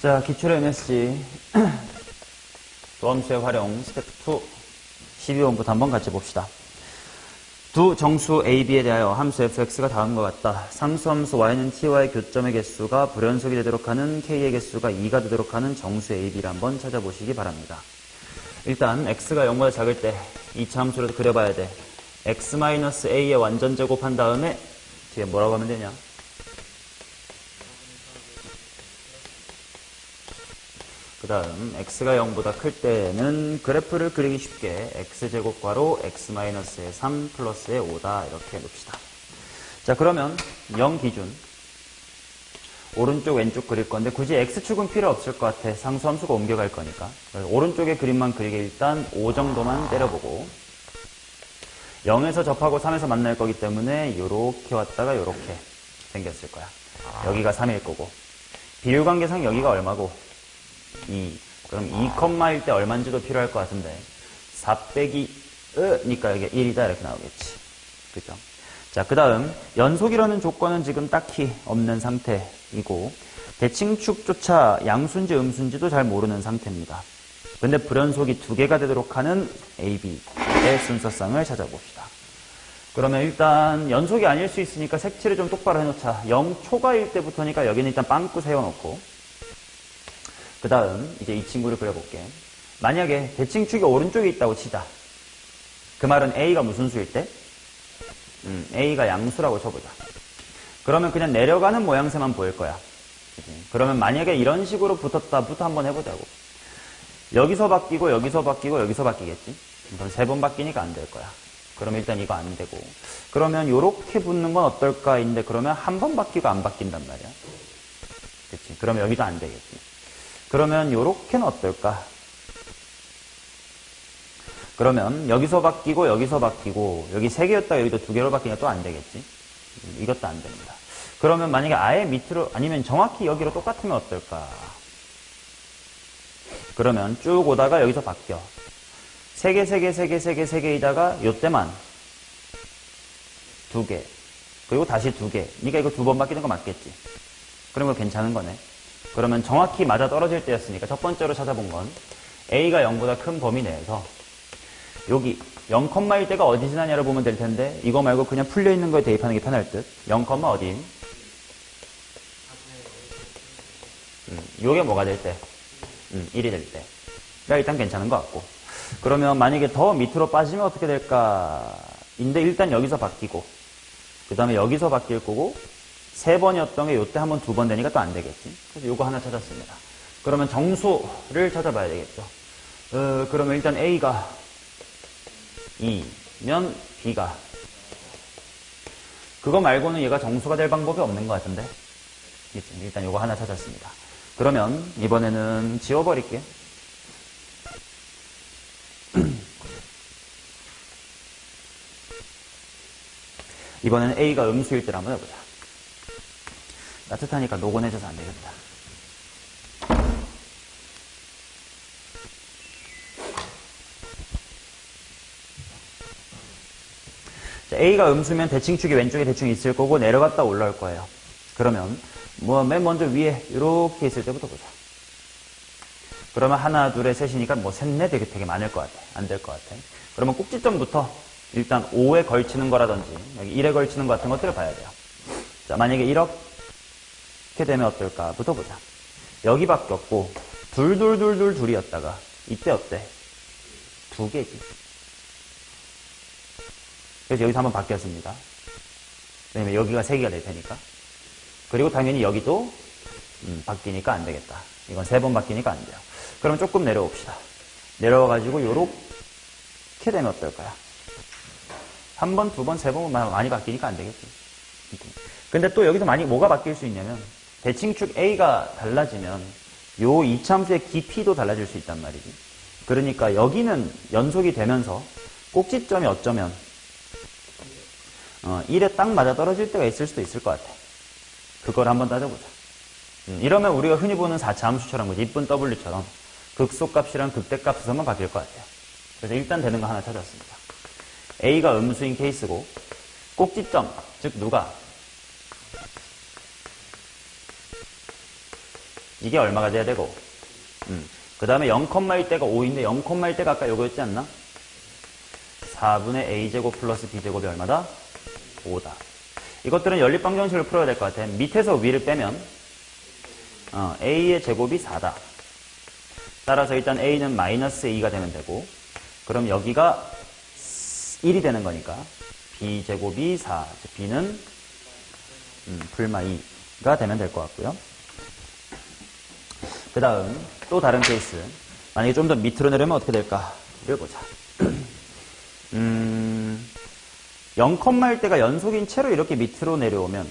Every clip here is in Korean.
자, 기출의 MSG 도함수의 활용 스텝 2 12번부터 한번 같이 봅시다. 두 정수 A, B에 대하여 함수 fx가 다음과 같다. 상수함수 y는 t와의 교점의 개수가 불연속이 되도록 하는 k의 개수가 2가 되도록 하는 정수 A, B를 한번 찾아보시기 바랍니다. 일단 x가 0보다 작을 때 2차 함수로 그려봐야 돼. x-a의 완전 제곱한 다음에 뒤에 뭐라고 하면 되냐? 그 다음 x가 0보다 클 때는 그래프를 그리기 쉽게 x제곱 괄호 x-의 3 플러스의 5다 이렇게 놓읍시다. 자, 그러면 0 기준 오른쪽 왼쪽 그릴 건데 굳이 x축은 필요 없을 것 같아. 상수함수가 옮겨갈 거니까. 오른쪽에 그림만 그리게 일단 5 정도만 때려보고 0에서 접하고 3에서 만날 거기 때문에 요렇게 왔다가 요렇게 생겼을 거야. 여기가 3일 거고 비율관계상 여기가 얼마고 2. 그럼 2컴마일 때 얼마인지도 필요할 것 같은데 4 빼기 니까 이게 1이다 이렇게 나오겠지. 그죠? 자, 그 다음 연속이라는 조건은 지금 딱히 없는 상태이고 대칭축조차 양수인지 음수인지도 잘 모르는 상태입니다. 근데 불연속이 2개가 되도록 하는 A, B의 순서상을 찾아봅시다. 그러면 일단 연속이 아닐 수 있으니까 색칠을 좀 똑바로 해놓자. 0 초과일 때부터니까 여기는 일단 빵꾸 세워놓고 그 다음 이제 이 친구를 그려볼게. 만약에 대칭축이 오른쪽에 있다고 치자. 그 말은 A가 무슨 수일 때? A가 양수라고 쳐보자. 그러면 그냥 내려가는 모양새만 보일 거야. 그치? 그러면 만약에 이런 식으로 붙었다부터 한번 해보자고. 여기서 바뀌고 여기서 바뀌고 여기서 바뀌겠지? 그럼 3번 바뀌니까 안 될 거야. 그러면 일단 이거 안 되고. 그러면 요렇게 붙는 건 어떨까인데 그러면 한 번 바뀌고 안 바뀐단 말이야. 그치? 그러면 여기도 안 되겠지. 그러면 요렇게는 어떨까? 그러면 여기서 바뀌고 여기서 바뀌고 여기 3개였다가 여기도 2개로 바뀌니까 또 안 되겠지? 이것도 안 됩니다. 그러면 만약에 아예 밑으로 아니면 정확히 여기로 똑같으면 어떨까? 그러면 쭉 오다가 여기서 바뀌어. 3개, 3개, 3개, 3개, 3개이다가 요때만 2개. 그리고 다시 2개. 그러니까 이거 2번 바뀌는 거 맞겠지? 그러면 괜찮은 거네. 그러면 정확히 맞아 떨어질 때였으니까 첫 번째로 찾아본 건 A가 0보다 큰 범위 내에서 여기 0일 때가 어디 지나냐를 보면 될 텐데 이거 말고 그냥 풀려있는 거에 대입하는 게 편할 듯. 0, 어디? 요게 뭐가 될 때? 1이 될 때. 그러니까 일단 괜찮은 것 같고. 그러면 만약에 더 밑으로 빠지면 어떻게 될까? 인데 일단 여기서 바뀌고 그 다음에 여기서 바뀔 거고 3번이었던 게 요때 한번 2번 되니까 또 안 되겠지. 그래서 요거 하나 찾았습니다. 그러면 정수를 찾아봐야 되겠죠. 그러면 일단 A가 2면 B가 그거 말고는 얘가 정수가 될 방법이 없는 것 같은데. 일단 요거 하나 찾았습니다. 그러면 이번에는 지워버릴게. 이번에는 A가 음수일 때를 한번 해보자. 따뜻하니까 노곤해져서 안 되겠다. 자, A가 음수면 대칭축이 왼쪽에 대충 있을 거고 내려갔다 올라올 거예요. 그러면 뭐 맨 먼저 위에 이렇게 있을 때부터 보자. 그러면 하나, 둘에 셋이니까 뭐 셋, 넷 되게 많을 것 같아. 안 될 것 같아. 그러면 꼭지점부터 일단 5에 걸치는 거라든지 여기 1에 걸치는 거 같은 것들을 봐야 돼요. 자, 만약에 이렇게 되면 어떨까부터 보자. 여기 바뀌었고 둘이었다가 이때 어때? 2개지. 그래서 여기서 한번 바뀌었습니다. 왜냐면 여기가 3개가 될 테니까. 그리고 당연히 여기도 바뀌니까 안 되겠다. 이건 3번 바뀌니까 안 돼요. 그럼 조금 내려옵시다. 내려와가지고 요렇게 되면 어떨까요? 1번, 2번, 3번 많이 바뀌니까 안 되겠지. 근데 또 여기서 뭐가 바뀔 수 있냐면 대칭축 A가 달라지면 요 2참수의 깊이도 달라질 수 있단 말이지. 그러니까 여기는 연속이 되면서 꼭지점이 어쩌면 1에 딱 맞아 떨어질 때가 있을 수도 있을 것 같아. 그걸 한번 따져보자. 이러면 우리가 흔히 보는 4차 함수처럼 뭐지? 이쁜 W처럼 극소값이랑 극대값에서만 바뀔 것 같아요. 그래서 일단 되는 거 하나 찾았습니다. A가 음수인 케이스고 꼭지점, 즉 누가 이게 얼마가 돼야 되고, 그 다음에 0,1대가 5인데 0,1대가 아까 요거였지 않나? 4분의 a제곱 플러스 b제곱이 얼마다? 5다. 이것들은 연립방정식을 풀어야 될 것 같아. 밑에서 위를 빼면 a의 제곱이 4다. 따라서 일단 a는 마이너스 2가 되면 되고, 그럼 여기가 1이 되는 거니까 b제곱이 4, b는 불마 2가 되면 될 것 같고요. 그 다음 또 다른 케이스, 만약에 좀 더 밑으로 내려면 어떻게 될까를 보자. 0,1대가 연속인 채로 이렇게 밑으로 내려오면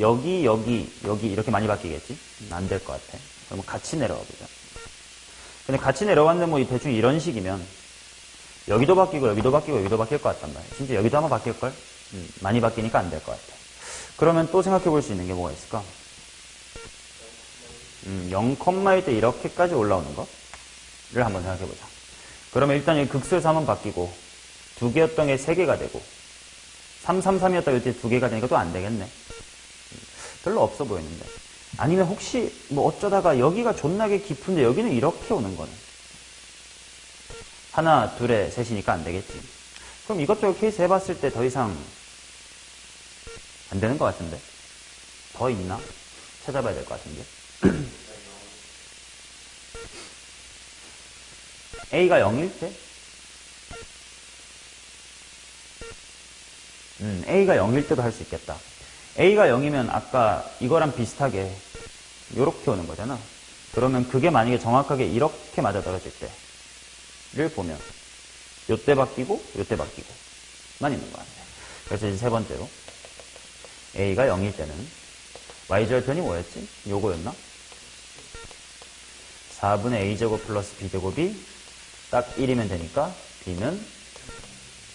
여기 이렇게 많이 바뀌겠지? 안 될 것 같아. 그럼 같이 내려와 보자. 근데 같이 내려왔는데 뭐 대충 이런 식이면 여기도 바뀌고 여기도 바뀌고 여기도 바뀔 것 같단 말이야. 진짜 여기도 한번 바뀔걸? 많이 바뀌니까 안 될 것 같아. 그러면 또 생각해 볼 수 있는 게 뭐가 있을까? 0,1대 이렇게까지 올라오는 거를 한번 생각해 보자. 그러면 일단 여기 극소에서 한번 바뀌고 2개였던 게 3개가 되고 333이었다가 이때 2개가 되니까 또 안 되겠네. 별로 없어 보이는데. 아니면 혹시 뭐 어쩌다가 여기가 존나게 깊은데 여기는 이렇게 오는 거는 하나, 둘에 셋이니까 안 되겠지. 그럼 이것저것 케이스 해봤을 때 더 이상 안 되는 것 같은데. 더 있나? 찾아봐야 될 것 같은데. A가 0일 때? A가 0일 때도 할 수 있겠다. A가 0이면 아까 이거랑 비슷하게 요렇게 오는 거잖아. 그러면 그게 만약에 정확하게 이렇게 맞아떨어질 때를 보면 요때 바뀌고 요때 바뀌고만 있는 것 같아. 그래서 이제 세 번째로 A가 0일 때는 y절편이 뭐였지? 요거였나? 4분의 a제곱 플러스 b제곱이 딱 1이면 되니까 b는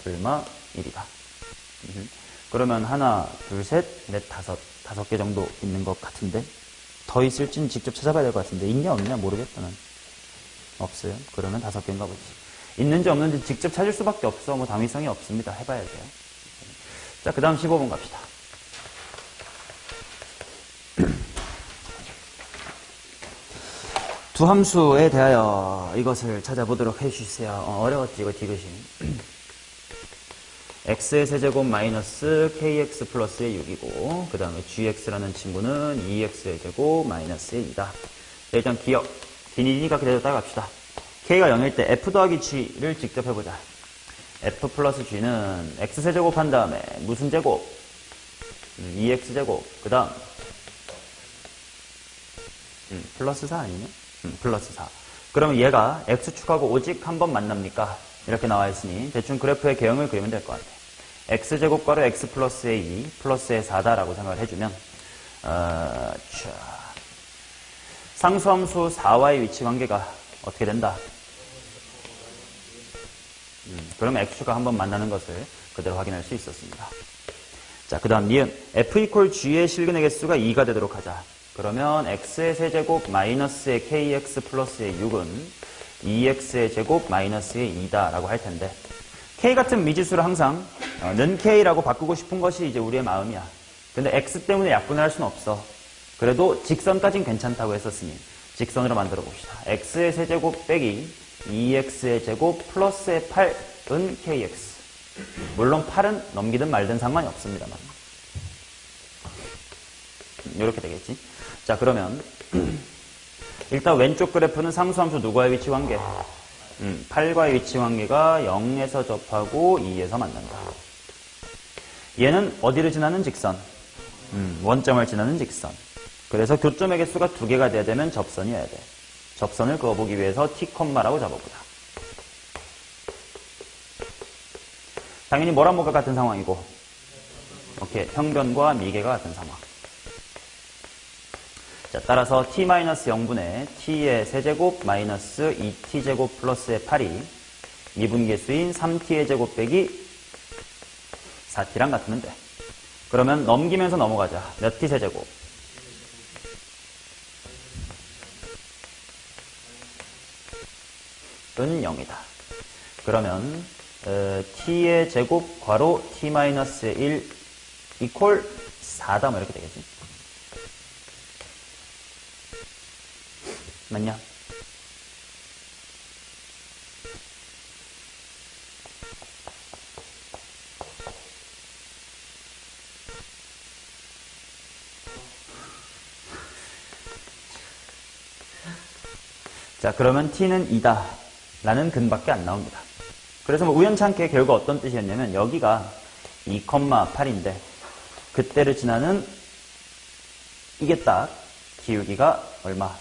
불마 1이다. 그러면 하나, 둘, 셋, 넷, 다섯 개 정도 있는 것 같은데 더 있을지는 직접 찾아봐야 될 것 같은데 있냐 없냐 모르겠다. 난 없어요. 그러면 5개인가 보지. 있는지 없는지 직접 찾을 수밖에 없어. 뭐 당위성이 없습니다. 해봐야 돼요. 자, 그 다음 15번 갑시다. 두 함수에 대하여 이것을 찾아보도록 해주세요. 어려웠지 이거 디귿이. x의 세제곱 마이너스 kx 플러스의 6이고 그 다음에 gx라는 친구는 2x의 제곱 마이너스의 2다. 일단 기억 기니까 기다렸다가 갑시다. k가 0일 때 f 더하기 g를 직접 해보자. f 플러스 g는 x 세제곱 한 다음에 무슨 제곱? 2x 제곱. 그 다음 플러스 4 아니냐? 플러스 4. 그러면 얘가 x축하고 오직 한 번 만납니까? 이렇게 나와 있으니 대충 그래프의 개형을 그리면 될 것 같아. x제곱가로 x 플러스의 2 플러스의 4다라고 생각을 해주면 상수함수 4와의 위치 관계가 어떻게 된다? 그러면 x축과 한 번 만나는 것을 그대로 확인할 수 있었습니다. 자, 그 다음 니은 f 이퀄 g의 실근의 개수가 2가 되도록 하자. 그러면 x의 세제곱 마이너스의 kx 플러스의 6은 2x의 제곱 마이너스의 2다라고 할 텐데 k 같은 미지수를 항상 는 k라고 바꾸고 싶은 것이 이제 우리의 마음이야. 근데 x 때문에 약분을 할 수는 없어. 그래도 직선까진 괜찮다고 했었으니 직선으로 만들어 봅시다. x의 세제곱 빼기 2x의 제곱 플러스의 8은 kx. 물론 8은 넘기든 말든 상관이 없습니다만 이렇게 되겠지. 자, 그러면 일단 왼쪽 그래프는 상수함수 누구와의 위치 관계? 8과의 위치 관계가 0에서 접하고 2에서 만난다. 얘는 어디를 지나는 직선? 원점을 지나는 직선. 그래서 교점의 개수가 2개가 돼야 되면 접선이어야 돼. 접선을 그어보기 위해서 t, 라고 잡아보자. 당연히 뭐랑 뭐가 같은 상황이고 오케이, 평변과 미개가 같은 상황. 자, 따라서 t-0분의 t의 세제곱 마이너스 2t제곱 플러스의 8이 미분계수인 3t의 제곱 빼기 4t랑 같으면 돼. 그러면 넘기면서 넘어가자. 몇 t 세제곱? 은 0이다. 그러면 t의 제곱 괄호 t-의 1 이퀄 4다 뭐 이렇게 되겠지. 맞냐? 자, 그러면 t는 2다 라는 근밖에 안 나옵니다. 그래서 뭐 우연찮게 결국 어떤 뜻이었냐면 여기가 2,8인데 그때를 지나는 이게 딱 기울기가 얼마?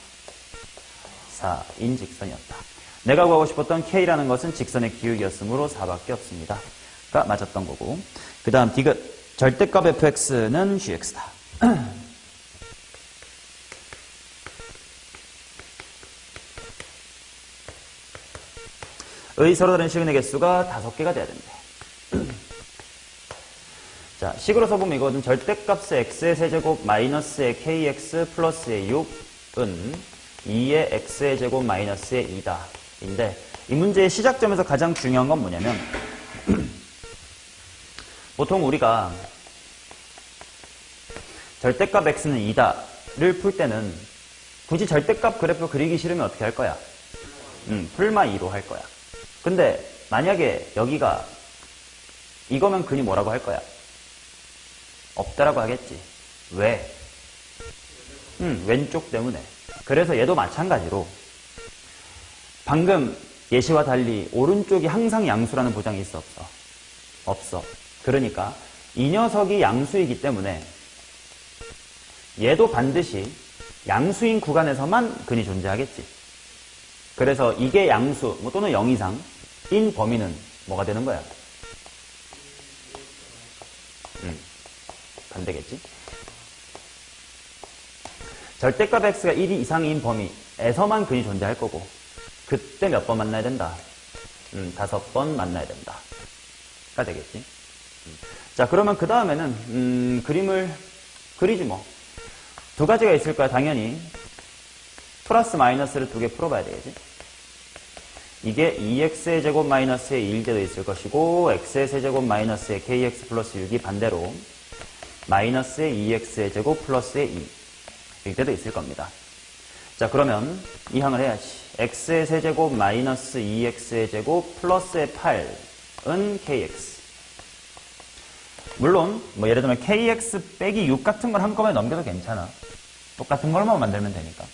4인 직선이었다. 내가 구하고 싶었던 K라는 것은 직선의 기울기였으므로 4밖에 없습니다. 가 맞았던 거고. 그 다음 디귿. 절대값 fx는 gx다. 의 서로 다른 시그널 개수가 5개가 돼야 된대. 자, 식으로 써보면 이거는 절대값의 x의 세제곱 마이너스의 kx 플러스의 6은 2의 x의 제곱 마이너스의 2다. 인데 이 문제의 시작점에서 가장 중요한 건 뭐냐면 보통 우리가 절대값 x는 2다를 풀 때는 굳이 절대값 그래프 그리기 싫으면 어떻게 할 거야? 풀마 2로 할 거야. 근데 만약에 여기가 이거면 근이 뭐라고 할 거야? 없다라고 하겠지. 왜? 왼쪽 때문에. 그래서 얘도 마찬가지로 방금 예시와 달리 오른쪽이 항상 양수라는 보장이 있어 없어? 없어. 그러니까 이 녀석이 양수이기 때문에 얘도 반드시 양수인 구간에서만 근이 존재하겠지. 그래서 이게 양수 또는 0 이상인 범위는 뭐가 되는 거야? 반대겠지. 절대값 x가 1이 이상인 범위에서만 근이 존재할 거고 그때 몇 번 만나야 된다? 5번 만나야 된다. 가 되겠지. 자, 그러면 그 다음에는 그림을 그리지 뭐. 두 가지가 있을 거야. 당연히 플러스 마이너스를 2개 풀어봐야 되겠지. 이게 2x의 제곱 마이너스의 1대도 있을 것이고 x의 세제곱 마이너스의 kx 플러스 6이 반대로 마이너스의 2x의 제곱 플러스의 2 이때도 있을 겁니다. 자, 그러면 이 항을 해야지. x의 세제곱 마이너스 2x의 제곱 플러스의 8은 kx. 물론 뭐 예를 들면 kx 빼기 6 같은 걸 한꺼번에 넘겨도 괜찮아. 똑같은 걸만 만들면 되니까.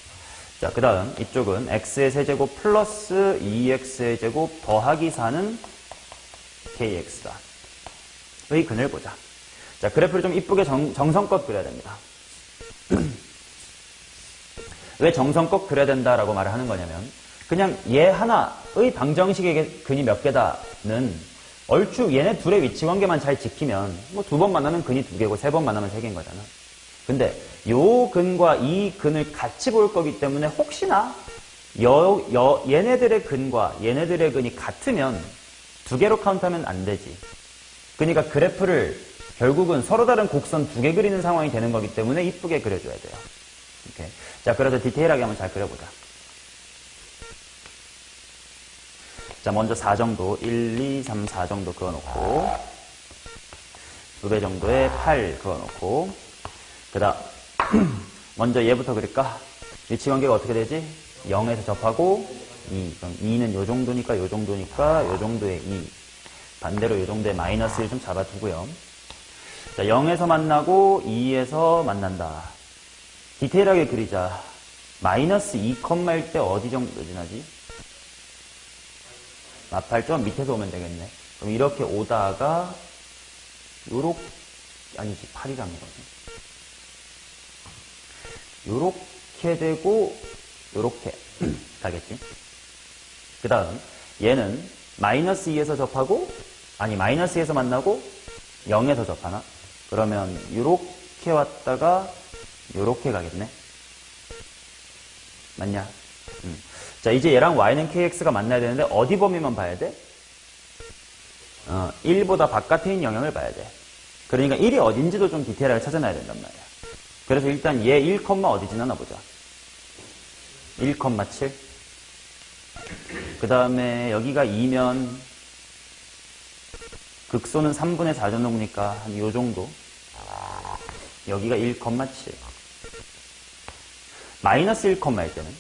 자, 그 다음 이쪽은 x의 세제곱 플러스 2x의 제곱 더하기 4는 kx다. 의 근을 보자. 자, 그래프를 좀 이쁘게 정성껏 그려야 됩니다. 왜 정성껏 그려야 된다라고 말을 하는 거냐면 그냥 얘 하나의 방정식의 근이 몇 개다는 얼추 얘네 둘의 위치 관계만 잘 지키면 뭐 2번 만나면 근이 2개고 3번 만나면 3개인 거잖아. 근데 요 근과 이 근을 같이 볼 거기 때문에 혹시나 얘네들의 근과 얘네들의 근이 같으면 2개로 카운트하면 안 되지. 그러니까 그래프를 결국은 서로 다른 곡선 2개 그리는 상황이 되는 거기 때문에 이쁘게 그려줘야 돼요. 이렇게. 자, 그래서 디테일하게 한번 잘 그려보자. 자, 먼저 4 정도, 1, 2, 3, 4 정도 그어놓고 2배 정도의 8 그어놓고 그 다음 먼저 얘부터 그릴까? 위치 관계가 어떻게 되지? 0에서 접하고 2. 그럼 2는 요 정도니까 요 정도니까 요 정도의 2. 반대로 요 정도의 마이너스 1 좀 잡아두고요. 자, 0에서 만나고 2에서 만난다. 디테일하게 그리자. 마이너스 2컴마일 때 어디 정도 지나지? 8점 밑에서 오면 되겠네. 그럼 이렇게 오다가 요렇게 아니지 8이라는 거지. 요렇게 되고 요렇게 가겠지. 그 다음 얘는 마이너스 2에서 접하고 아니 마이너스 2에서 만나고 0에서 접하나? 그러면 요렇게 왔다가 요렇게 가겠네. 맞냐? 자, 이제 얘랑 y는 kx가 만나야 되는데 어디 범위만 봐야 돼? 1보다 바깥에 있는 영역을 봐야 돼. 그러니까 1이 어딘지도 좀 디테일하게 찾아놔야 된단 말이야. 그래서 일단 얘 1, 어디 지나나 보자. 1,7. 그 다음에 여기가 2면 극소는 3분의 4 정도니까 한 요 정도. 여기가 1,7. 마이너스 1,1 때는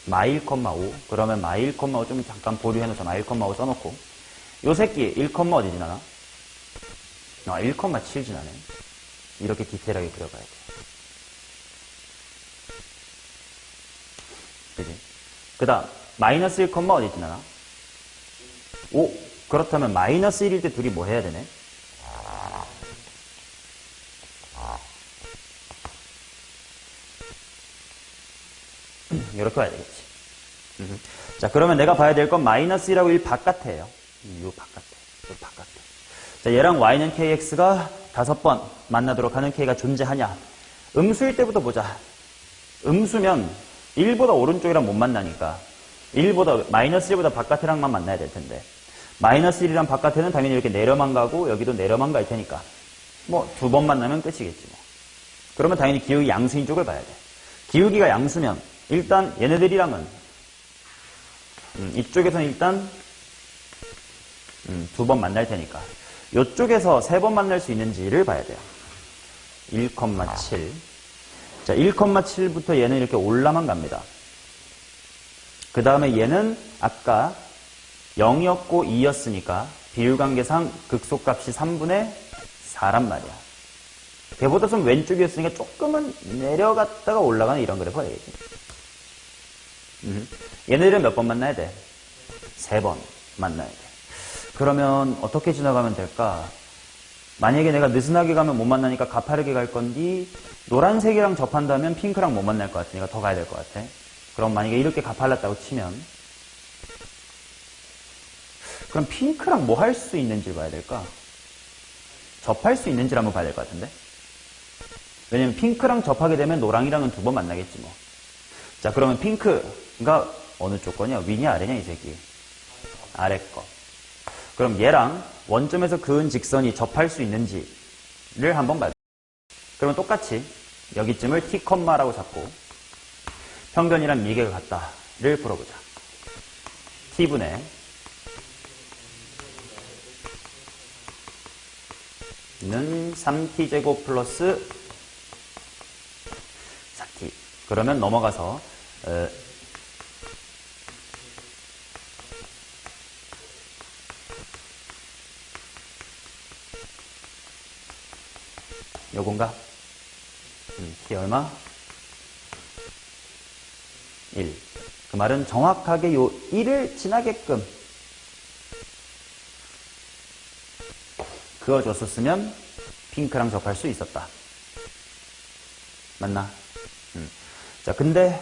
-1,5. 그러면 -1,5 좀 잠깐 보류해놓자. -1,5 써놓고. 요 새끼 1, 어디 지나나? 1,7 지나네. 이렇게 디테일하게 그려봐야 돼. 그지? 그 다음, 마이너스 1, 어디 지나나? 5. 그렇다면 마이너스 1일 때 둘이 뭐 해야 되네? 이렇게 와야 되겠지. 자, 그러면 내가 봐야 될 건 마이너스 1하고 1 바깥에요. 요 바깥에. 자, 얘랑 y는 kx가 5번 만나도록 하는 k가 존재하냐? 음수일 때부터 보자. 음수면 1보다 오른쪽이랑 못 만나니까 마이너스 1보다 바깥이랑만 만나야 될 텐데 마이너스 1이랑 바깥에는 당연히 이렇게 내려만 가고 여기도 내려만 갈 테니까 뭐 2번 만나면 끝이겠지 뭐. 그러면 당연히 기울기 양수인 쪽을 봐야 돼. 기울기가 양수면 일단 얘네들이랑은 이쪽에서는 일단 2번 만날 테니까 이쪽에서 3번 만날 수 있는지를 봐야 돼요. 1,7. 자, 1,7부터 얘는 이렇게 올라만 갑니다. 그 다음에 얘는 아까 0이었고 2였으니까 비율관계상 극소값이 3분의 4란 말이야. 걔보다 좀 왼쪽이었으니까 조금은 내려갔다가 올라가는 이런 그래프가 되겠지. 얘네들은 몇 번 만나야 돼? 3번 만나야 돼. 그러면 어떻게 지나가면 될까? 만약에 내가 느슨하게 가면 못 만나니까 가파르게 갈 건디 노란색이랑 접한다면 핑크랑 못 만날 것 같으니까 더 가야 될 것 같아. 그럼 만약에 이렇게 가팔랐다고 치면 그럼 핑크랑 뭐 할 수 있는지 봐야 될까? 접할 수 있는지를 한번 봐야 될 것 같은데. 왜냐면 핑크랑 접하게 되면 노랑이랑은 2번 만나겠지 뭐. 자, 그러면 핑크가 어느 쪽 거냐? 위냐 아래냐 이 새끼? 아래 거. 그럼 얘랑 원점에서 그은 직선이 접할 수 있는지를 한번 봐야 돼. 그러면 똑같이 여기쯤을 t, 라고 잡고 평변이란 미개가 같다를 풀어보자. t분의 는 3t제곱 플러스 4t. 그러면 넘어가서 요건가? t 얼마? 1. 그 말은 정확하게 요 1을 지나게끔 그어줬었으면 핑크랑 접할 수 있었다. 맞나? 자, 근데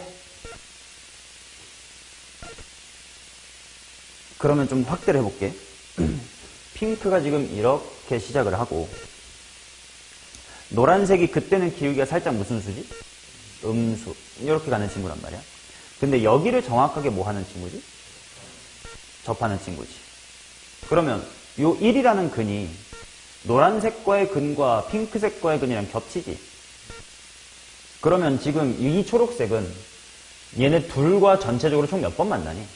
그러면 좀 확대를 해볼게. 핑크가 지금 이렇게 시작을 하고 노란색이 그때는 기울기가 살짝 무슨 수지? 음수. 이렇게 가는 친구란 말이야. 근데 여기를 정확하게 뭐 하는 친구지? 접하는 친구지. 그러면 요 1이라는 근이 노란색과의 근과 핑크색과의 근이랑 겹치지. 그러면 지금 이 초록색은 얘네 둘과 전체적으로 총 몇 번 만나니?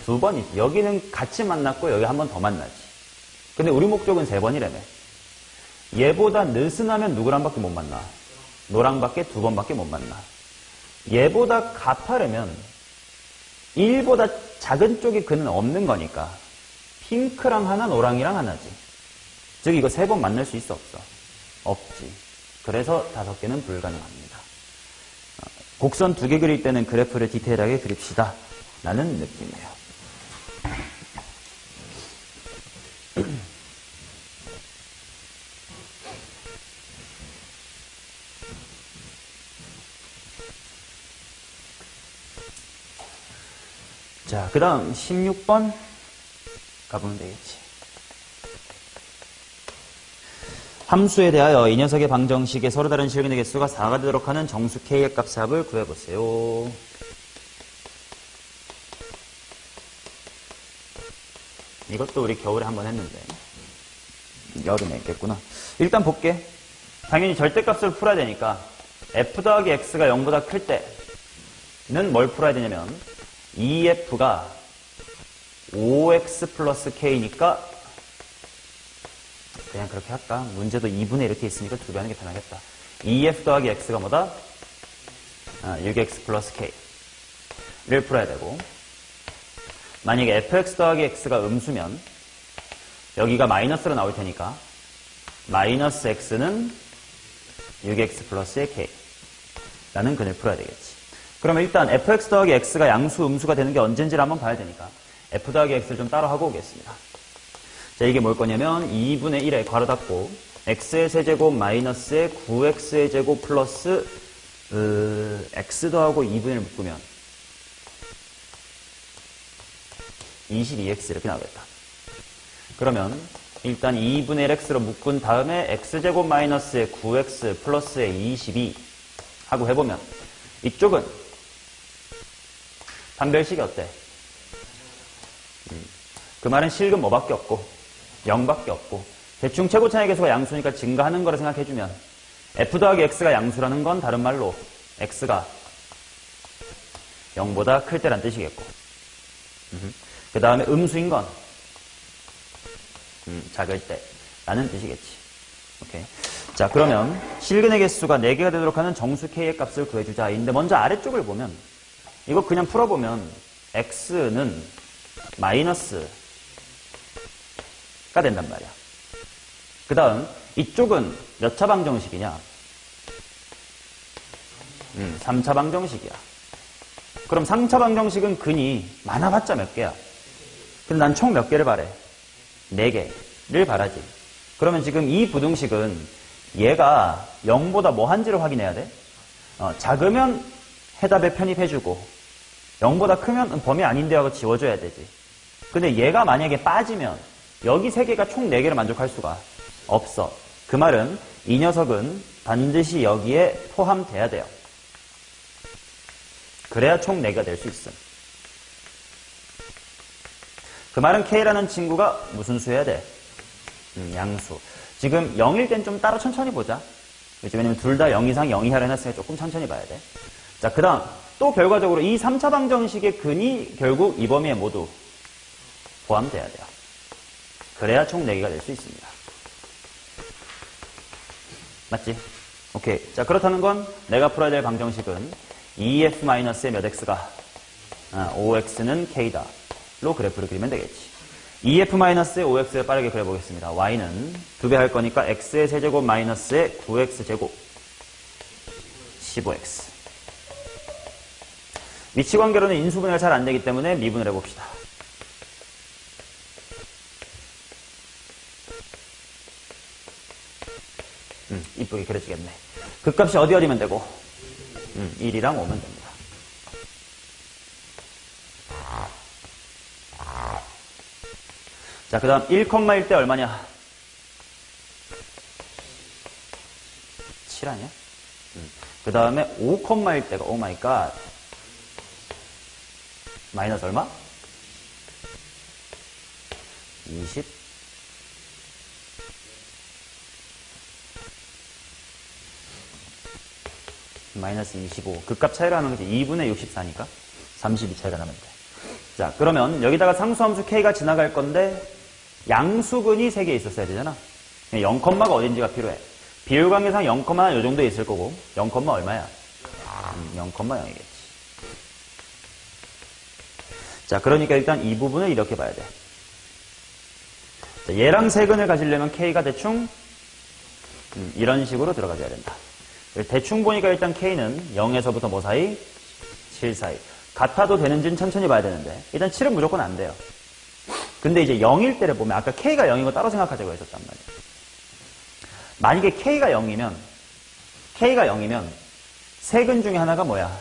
2번이지. 여기는 같이 만났고 여기 한 번 더 만나지. 근데 우리 목적은 3번이라며. 얘보다 느슨하면 누구랑 밖에 못 만나? 노랑 밖에 2번밖에 못 만나. 얘보다 가파르면 1보다 작은 쪽에 근은 없는 거니까 핑크랑 하나 노랑이랑 하나지. 즉 이거 3번 만날 수 있어 없어? 없지. 그래서 5개는 불가능합니다. 곡선 2개 그릴 때는 그래프를 디테일하게 그립시다 라는 느낌이에요. 자, 그 다음 16번 가보면 되겠지. 함수에 대하여 이 녀석의 방정식에 서로 다른 실근의 개수가 4가 되도록 하는 정수 k의 값의 합을 구해보세요. 이것도 우리 겨울에 한번 했는데 여름에 있겠구나. 일단 볼게. 당연히 절대값을 풀어야 되니까 f 더하기 x가 0보다 클 때는 뭘 풀어야 되냐면 2f가 5x 플러스 k니까 그냥 그렇게 할까? 문제도 2분의 이렇게 있으니까 2배 하는 게 편하겠다. 2f 더하기 x가 뭐다? 6x 플러스 k. 를 풀어야 되고, 만약에 fx 더하기 x가 음수면 여기가 마이너스로 나올 테니까 마이너스 x는 6x 플러스의 k 라는 근을 풀어야 되겠지. 그러면 일단 fx 더하기 x가 양수, 음수가 되는 게 언젠지를 한번 봐야 되니까 f 더하기 x를 좀 따로 하고 오겠습니다. 자, 이게 뭘 거냐면 2분의 1에 괄호 닫고 x의 세제곱 마이너스의 9x의 제곱 플러스 x 더하고 2분의 1을 묶으면 22x 이렇게 나오겠다. 그러면 일단 2분의 1x로 묶은 다음에 x제곱 마이너스의 9x 플러스의 22 하고 해보면 이쪽은 판별식이 어때? 그 말은 실근 뭐밖에 없고 0밖에 없고 대충 최고차의 계수가 양수니까 증가하는 거라 생각해주면 f 더하기 x가 양수라는 건 다른 말로 x가 0보다 클 때란 뜻이겠고, 그 다음에 음수인 건 작을 때라는 뜻이겠지. 오케이. 자, 그러면 실근의 개수가 4개가 되도록 하는 정수 k의 값을 구해주자. 근데 먼저 아래쪽을 보면 이거 그냥 풀어보면 x는 마이너스가 된단 말이야. 그 다음 이쪽은 몇 차 방정식이냐? 3차 방정식이야. 그럼 3차 방정식은 근이 많아봤자 몇 개야? 근데 난 총 몇 개를 바래? 4개를 바라지. 그러면 지금 이 부등식은 얘가 0보다 뭐 한지를 확인해야 돼? 작으면 해답에 편입해주고 0보다 크면 범위 아닌데 하고 지워줘야 되지. 근데 얘가 만약에 빠지면 여기 3개가 총 4개를 만족할 수가 없어. 그 말은 이 녀석은 반드시 여기에 포함돼야 돼요. 그래야 총 4개가 될 수 있음. 그 말은 K라는 친구가 무슨 수여야 돼? 양수. 지금 0일 땐 좀 따로 천천히 보자. 왜냐면 둘 다 0 이상 0 이하를 해놨으니까 조금 천천히 봐야 돼. 자, 그 다음 또 결과적으로 이 3차 방정식의 근이 결국 이 범위에 모두 포함돼야 돼요. 그래야 총 4개가 될 수 있습니다. 맞지? 오케이. 자, 그렇다는 건 내가 풀어야 될 방정식은 2f-의 몇 x가 5x는 k다 로 그래프를 그리면 되겠지. 2f-의 5x를 빠르게 그려보겠습니다. y는 2배 할 거니까 x의 세제곱 마이너스의 9x제곱 15x. 위치관계로는 인수분해가 잘 안되기 때문에 미분을 해봅시다. 이쁘게 그려지겠네. 그 값이 어디면 되고 1이랑 5면 됩니다. 자, 그 다음 1,1 때 얼마냐? 7 아니야? 그 다음에 5,1 때가 오마이갓 마이너스 얼마? 20? 마이너스 25. 그 값 차이로 하는 거지. 2분의 64니까 32 차이가 나면 돼. 자, 그러면 여기다가 상수함수 k가 지나갈 건데 양수근이 3개 있었어야 되잖아. 0,가 어딘지가 필요해. 비율관계상 0,가 요 정도 있을 거고 0, 얼마야? 0,0이겠지. 자, 그러니까 일단 이 부분을 이렇게 봐야 돼. 자, 얘랑 세근을 가지려면 k가 대충 이런 식으로 들어가줘야 된다. 대충 보니까 일단 k는 0에서부터 뭐 사이? 7 사이. 같아도 되는지는 천천히 봐야 되는데 일단 7은 무조건 안 돼요. 근데 이제 0일 때를 보면 아까 k가 0인 거 따로 생각하자고 했었단 말이에요. 만약에 k가 0이면 세 근 중에 하나가 뭐야?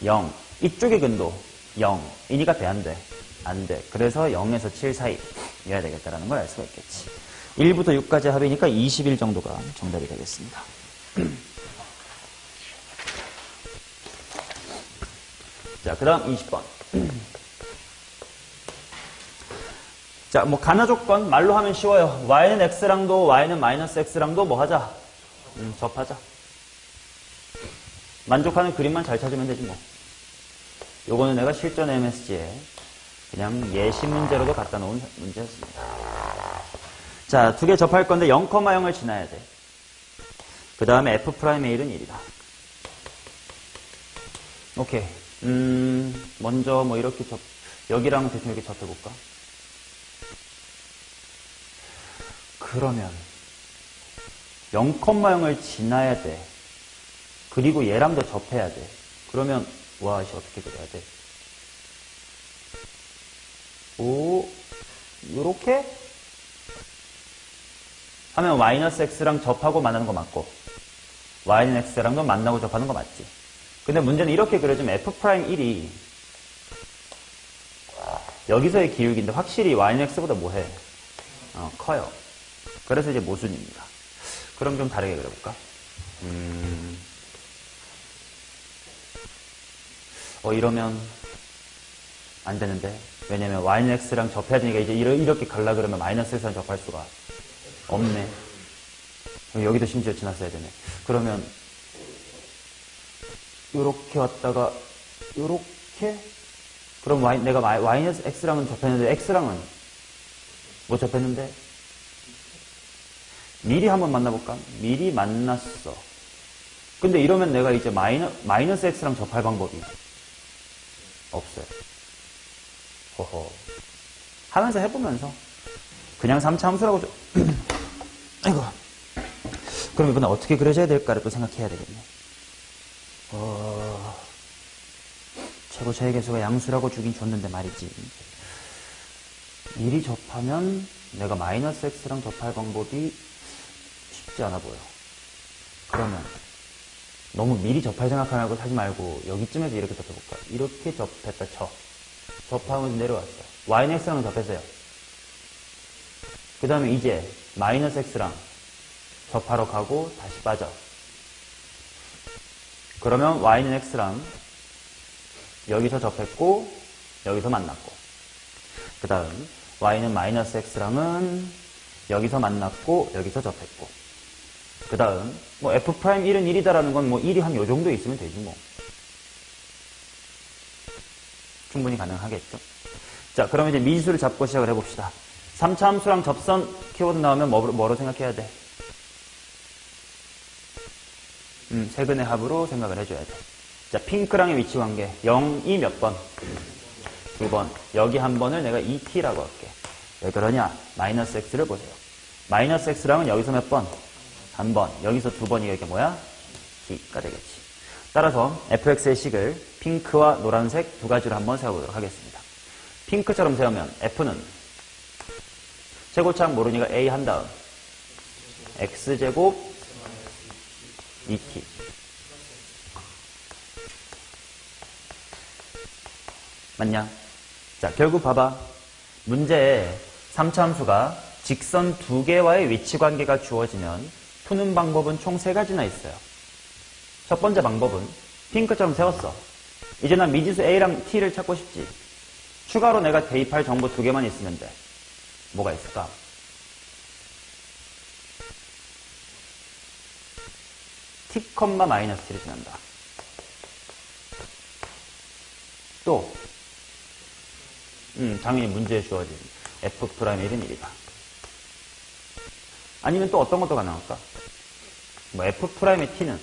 0. 이쪽의 근도 0이니까 돼, 안 돼? 안 돼. 그래서 0에서 7 사이여야 되겠다라는 걸 알 수가 있겠지. 1부터 6까지 합이니까 20일 정도가 정답이 되겠습니다. 자, 그 다음 20번. 자, 뭐 가나 조건 말로 하면 쉬워요. y는 x랑도 y는 마이너스 x랑도 뭐 하자? 접하자. 만족하는 그림만 잘 찾으면 되지 뭐. 요거는 내가 실전 MSG에 그냥 예시 문제로도 갖다 놓은 문제였습니다. 자, 2개 접할 건데 0,0을 지나야 돼. 그 다음에 f'A는 1이다. 오케이. 먼저 뭐 이렇게 여기랑 대충 이렇게 접해볼까? 그러면 0,0을 지나야 돼. 그리고 얘랑도 접해야 돼. 그러면 와, 씨 어떻게 그려야 돼? 오, 요렇게 하면 마이너스 x랑 접하고 만나는 거 맞고 y는 x랑도 만나고 접하는 거 맞지? 근데 문제는 이렇게 그려주면 f'1이 여기서의 기울기인데 확실히 y는 x보다 뭐해? 커요. 그래서 이제 모순입니다. 그럼 좀 다르게 그려볼까? 이러면 안 되는데. 왜냐면 y는 x랑 접해야 되니까 이제 이렇게 갈라 그러면 마이너스 x랑 접할 수가 없네. 여기도 심지어 지났어야 되네. 그러면 요렇게 왔다가 요렇게? 그럼 내가 마이너스 x랑은 접했는데 x랑은 못 접했는데? 미리 한번 만나볼까? 미리 만났어. 근데 이러면 내가 이제 마이너스 x랑 접할 방법이 없어요. 허허. 하면서 해보면서 그냥 3차 함수라고 아이고. 그럼 이번에 어떻게 그려져야 될까를 또 생각해야 되겠네. 최고 제외계수가 양수라고 주긴 줬는데 말이지. 미리 접하면 내가 마이너스 x랑 접할 방법이 쉽지 않아 보여. 그러면 너무 미리 접할 생각하고 하지 말고 여기쯤에서 이렇게 접해볼까? 이렇게 접했다 쳐. 접하면 내려왔어. y는 x랑 접했어요. 그 다음에 이제 마이너스 x랑 접하러 가고 다시 빠져. 그러면 y는 x랑 여기서 접했고 여기서 만났고, 그 다음 y는 마이너스 x랑은 여기서 만났고 여기서 접했고, 그 다음 뭐 f'1은 1이다라는 건 뭐 1이 한 요 정도 있으면 되지 뭐. 충분히 가능하겠죠. 자, 그럼 이제 미지수를 잡고 시작을 해봅시다. 3차 함수랑 접선 키워드 나오면 뭐로 생각해야 돼? 세근의 합으로 생각을 해줘야 돼. 자, 핑크랑의 위치 관계. 0이 몇 번? 2번. 여기 한 번을 내가 2t라고 할게. 왜 그러냐? 마이너스 x를 보세요. 마이너스 x랑은 여기서 몇 번? 한 번. 여기서 두 번이니까 이게 뭐야? t가 되겠지. 따라서 fx의 식을 핑크와 노란색 두 가지로 한번 세워보도록 하겠습니다. 핑크처럼 세우면 f는 최고차항 모르니까 a 한 다음 x제곱 2t. 맞냐? 자, 결국 봐봐. 문제에 3차 함수가 직선 두 개와의 위치 관계가 주어지면 푸는 방법은 총 세 가지나 있어요. 첫 번째 방법은 핑크처럼 세웠어. 이제 난 미지수 a랑 t를 찾고 싶지. 추가로 내가 대입할 정보 두 개만 있으면 돼. 뭐가 있을까? t, 마이너스 t를 지난다. 또 당연히 문제에 주어진 f'1은 1이다. 아니면 또 어떤 것도 가능할까? 뭐 f'의 t는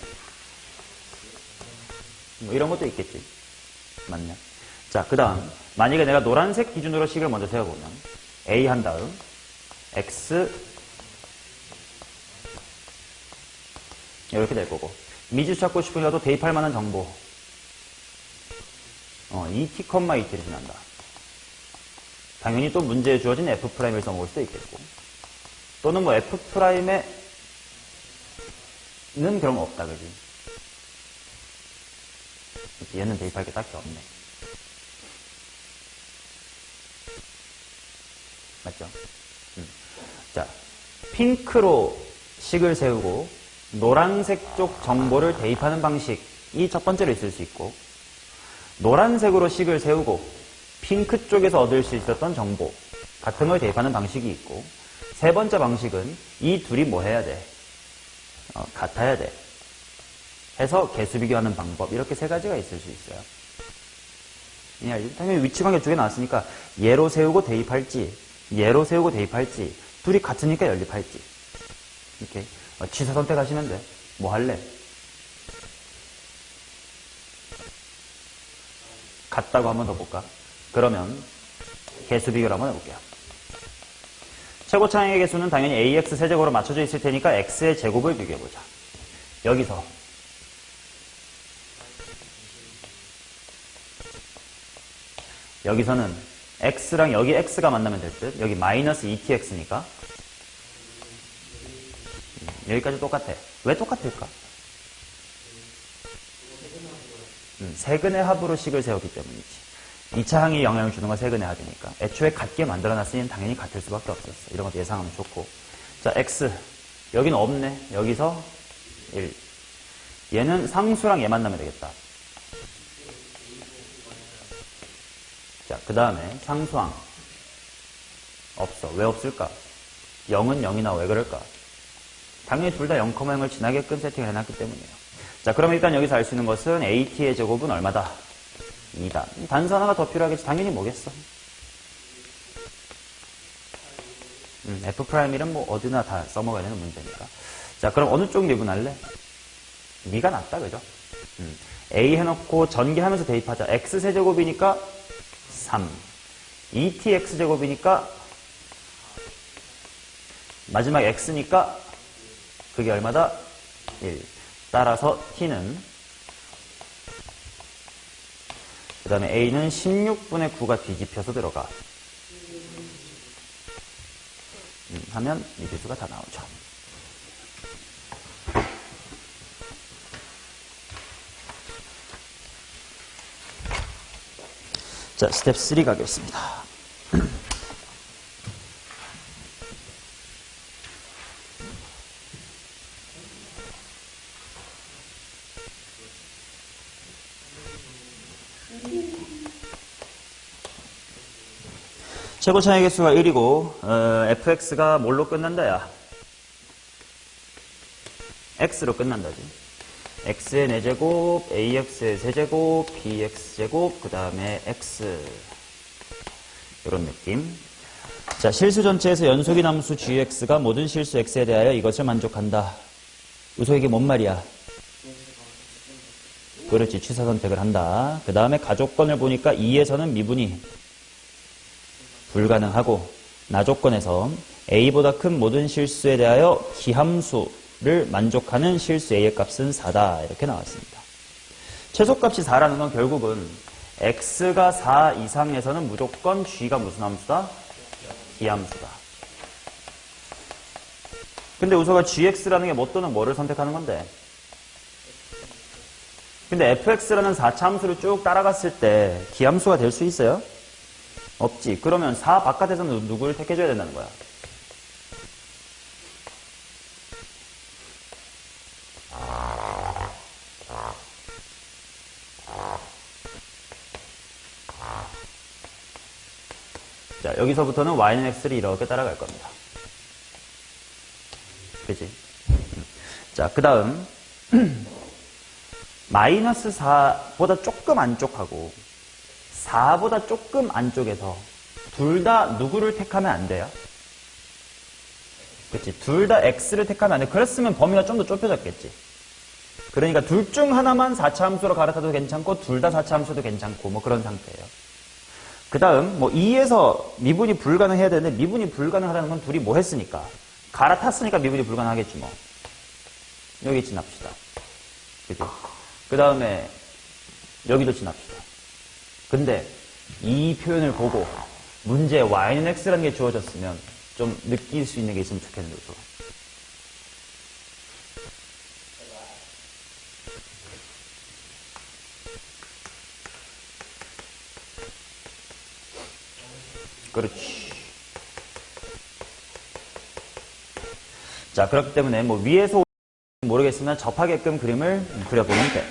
뭐 이런 것도 있겠지. 맞냐? 자, 그 다음 만약에 내가 노란색 기준으로 식을 먼저 세워보면 a 한 다음 x 이렇게 될 거고, 미지수 찾고 싶으셔도 대입할 만한 정보 2t, 2t를 지난다. 당연히 또 문제에 주어진 f'을 써먹을 수도 있겠고, 또는 뭐 f'에는 그런 거 없다, 그지? 얘는 대입할 게 딱히 없네. 맞죠? 자, 핑크로 식을 세우고 노란색 쪽 정보를 대입하는 방식이 첫 번째로 있을 수 있고, 노란색으로 식을 세우고 핑크 쪽에서 얻을 수 있었던 정보 같은 걸 대입하는 방식이 있고, 세 번째 방식은 이 둘이 뭐 해야 돼? 같아야 돼. 해서 개수 비교하는 방법. 이렇게 세 가지가 있을 수 있어요. 당연히 위치관계 두 개 나왔으니까 얘로 세우고 대입할지, 얘로 세우고 대입할지, 둘이 같으니까 연립할지. 이렇게 취사 선택하시면 돼. 뭐 할래? 같다고 한번 더 볼까? 그러면 개수 비교를 한번 해볼게요. 최고차항의 개수는 당연히 ax 세제곱으로 맞춰져 있을 테니까 x의 제곱을 비교해보자. 여기서는 x랑 여기 x가 만나면 될 듯. 여기 마이너스 2tx니까 여기까지 똑같아. 왜 똑같을까? 세근의 합으로 식을 세웠기 때문이지. 2차 항이 영향을 주는 건 세근의 합이니까. 애초에 같게 만들어놨으니 당연히 같을 수밖에 없었어. 이런 것도 예상하면 좋고. 자, x. 여기는 없네. 여기서 1. 얘는 상수랑 얘 만나면 되겠다. 자, 그 다음에 상수항. 없어. 왜 없을까? 0은 0이나 왜 그럴까? 당연히 둘 다 0,0을 지나게끔 세팅을 해놨기 때문이에요. 자, 그럼 일단 여기서 알 수 있는 것은 at의 제곱은 얼마다? 2다. 단수 하나가 더 필요하겠지. 당연히 뭐겠어? F'일은 뭐 어디나 다 써먹어야 되는 문제니까. 자, 그럼 어느 쪽 미분할래? 미가 낫다, 그죠? A 해놓고 전개하면서 대입하자. X세제곱이니까 3. 2tX제곱이니까 마지막 X니까 그게 얼마다? 1. 따라서 T는 그 다음에 A는 16분의 9가 뒤집혀서 들어가. 하면 미지수가 다 나오죠. 자, 스텝 3 가겠습니다. 최고차의 개수가 1이고 fx가 뭘로 끝난다 야? x로 끝난다지. x의 4제곱, ax의 세제곱, bx제곱, 그 다음에 x 이런 느낌. 자, 실수 전체에서 연속인 함수 gx가 모든 실수 x에 대하여 이것을 만족한다. 우소 이게 뭔 말이야? 그렇지, 취사 선택을 한다. 그 다음에 가조건을 보니까 2에서는 미분이 불가능하고 나조건에서 a보다 큰 모든 실수에 대하여 기함수를 만족하는 실수 a의 값은 4다. 이렇게 나왔습니다. 최소값이 4라는 건 결국은 x가 4 이상에서는 무조건 g가 무슨 함수다? 기함수다. 근데 우소가 gx라는 게 뭐 또는 뭐를 선택하는 건데? 근데 fx라는 4차 함수를 쭉 따라갔을 때 기함수가 될 수 있어요? 없지. 그러면 4 바깥에서는 누구를 택해줘야 된다는 거야? 자, 여기서부터는 y는 x를 이렇게 따라갈 겁니다. 그치? 자, 그 다음 마이너스 4보다 조금 안쪽하고 4보다 조금 안쪽에서 둘 다 누구를 택하면 안 돼요? 그치? 둘 다 x를 택하면 안 돼. 그랬으면 범위가 좀 더 좁혀졌겠지. 그러니까 둘 중 하나만 4차 함수로 갈아타도 괜찮고 둘 다 4차 함수도 괜찮고 뭐 그런 상태예요. 그 다음 뭐 2에서 미분이 불가능해야 되는데 미분이 불가능하다는 건 둘이 뭐 했으니까 갈아탔으니까 미분이 불가능하겠지 뭐. 여기 지납시다. 그죠? 그 다음에 여기도 지납시다. 근데 이 표현을 보고 문제에 y는 x라는 게 주어졌으면 좀 느낄 수 있는 게 있으면 좋겠는 거죠. 그렇지. 자, 그렇기 때문에 뭐 위에서 모르겠으면 접하게끔 그림을 그려보면 돼.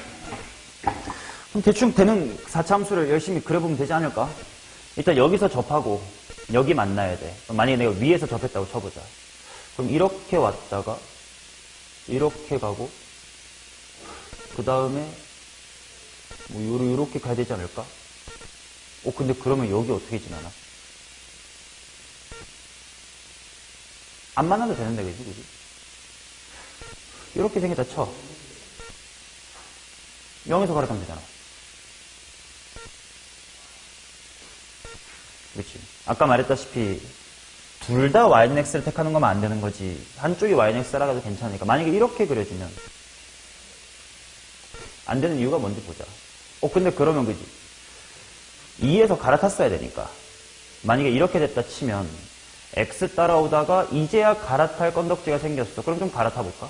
그럼 대충 되는 4차 함수를 열심히 그려보면 되지 않을까? 일단 여기서 접하고 여기 만나야 돼. 만약에 내가 위에서 접했다고 쳐보자. 그럼 이렇게 왔다가 이렇게 가고 그 다음에 뭐 요렇게 가야 되지 않을까? 근데 그러면 여기 어떻게 지나나? 안 만나도 되는데, 그지? 이렇게 생겼다 쳐. 0에서 갈아타면 되잖아. 그렇지. 아까 말했다시피 둘 다 y는 x를 택하는 거면 안 되는 거지. 한쪽이 y는 x라도 괜찮으니까. 만약에 이렇게 그려지면 안 되는 이유가 뭔지 보자. 근데 그러면 그지. 2에서 갈아탔어야 되니까. 만약에 이렇게 됐다 치면 x 따라오다가 이제야 갈아탈 건덕지가 생겼어. 그럼 좀 갈아타볼까?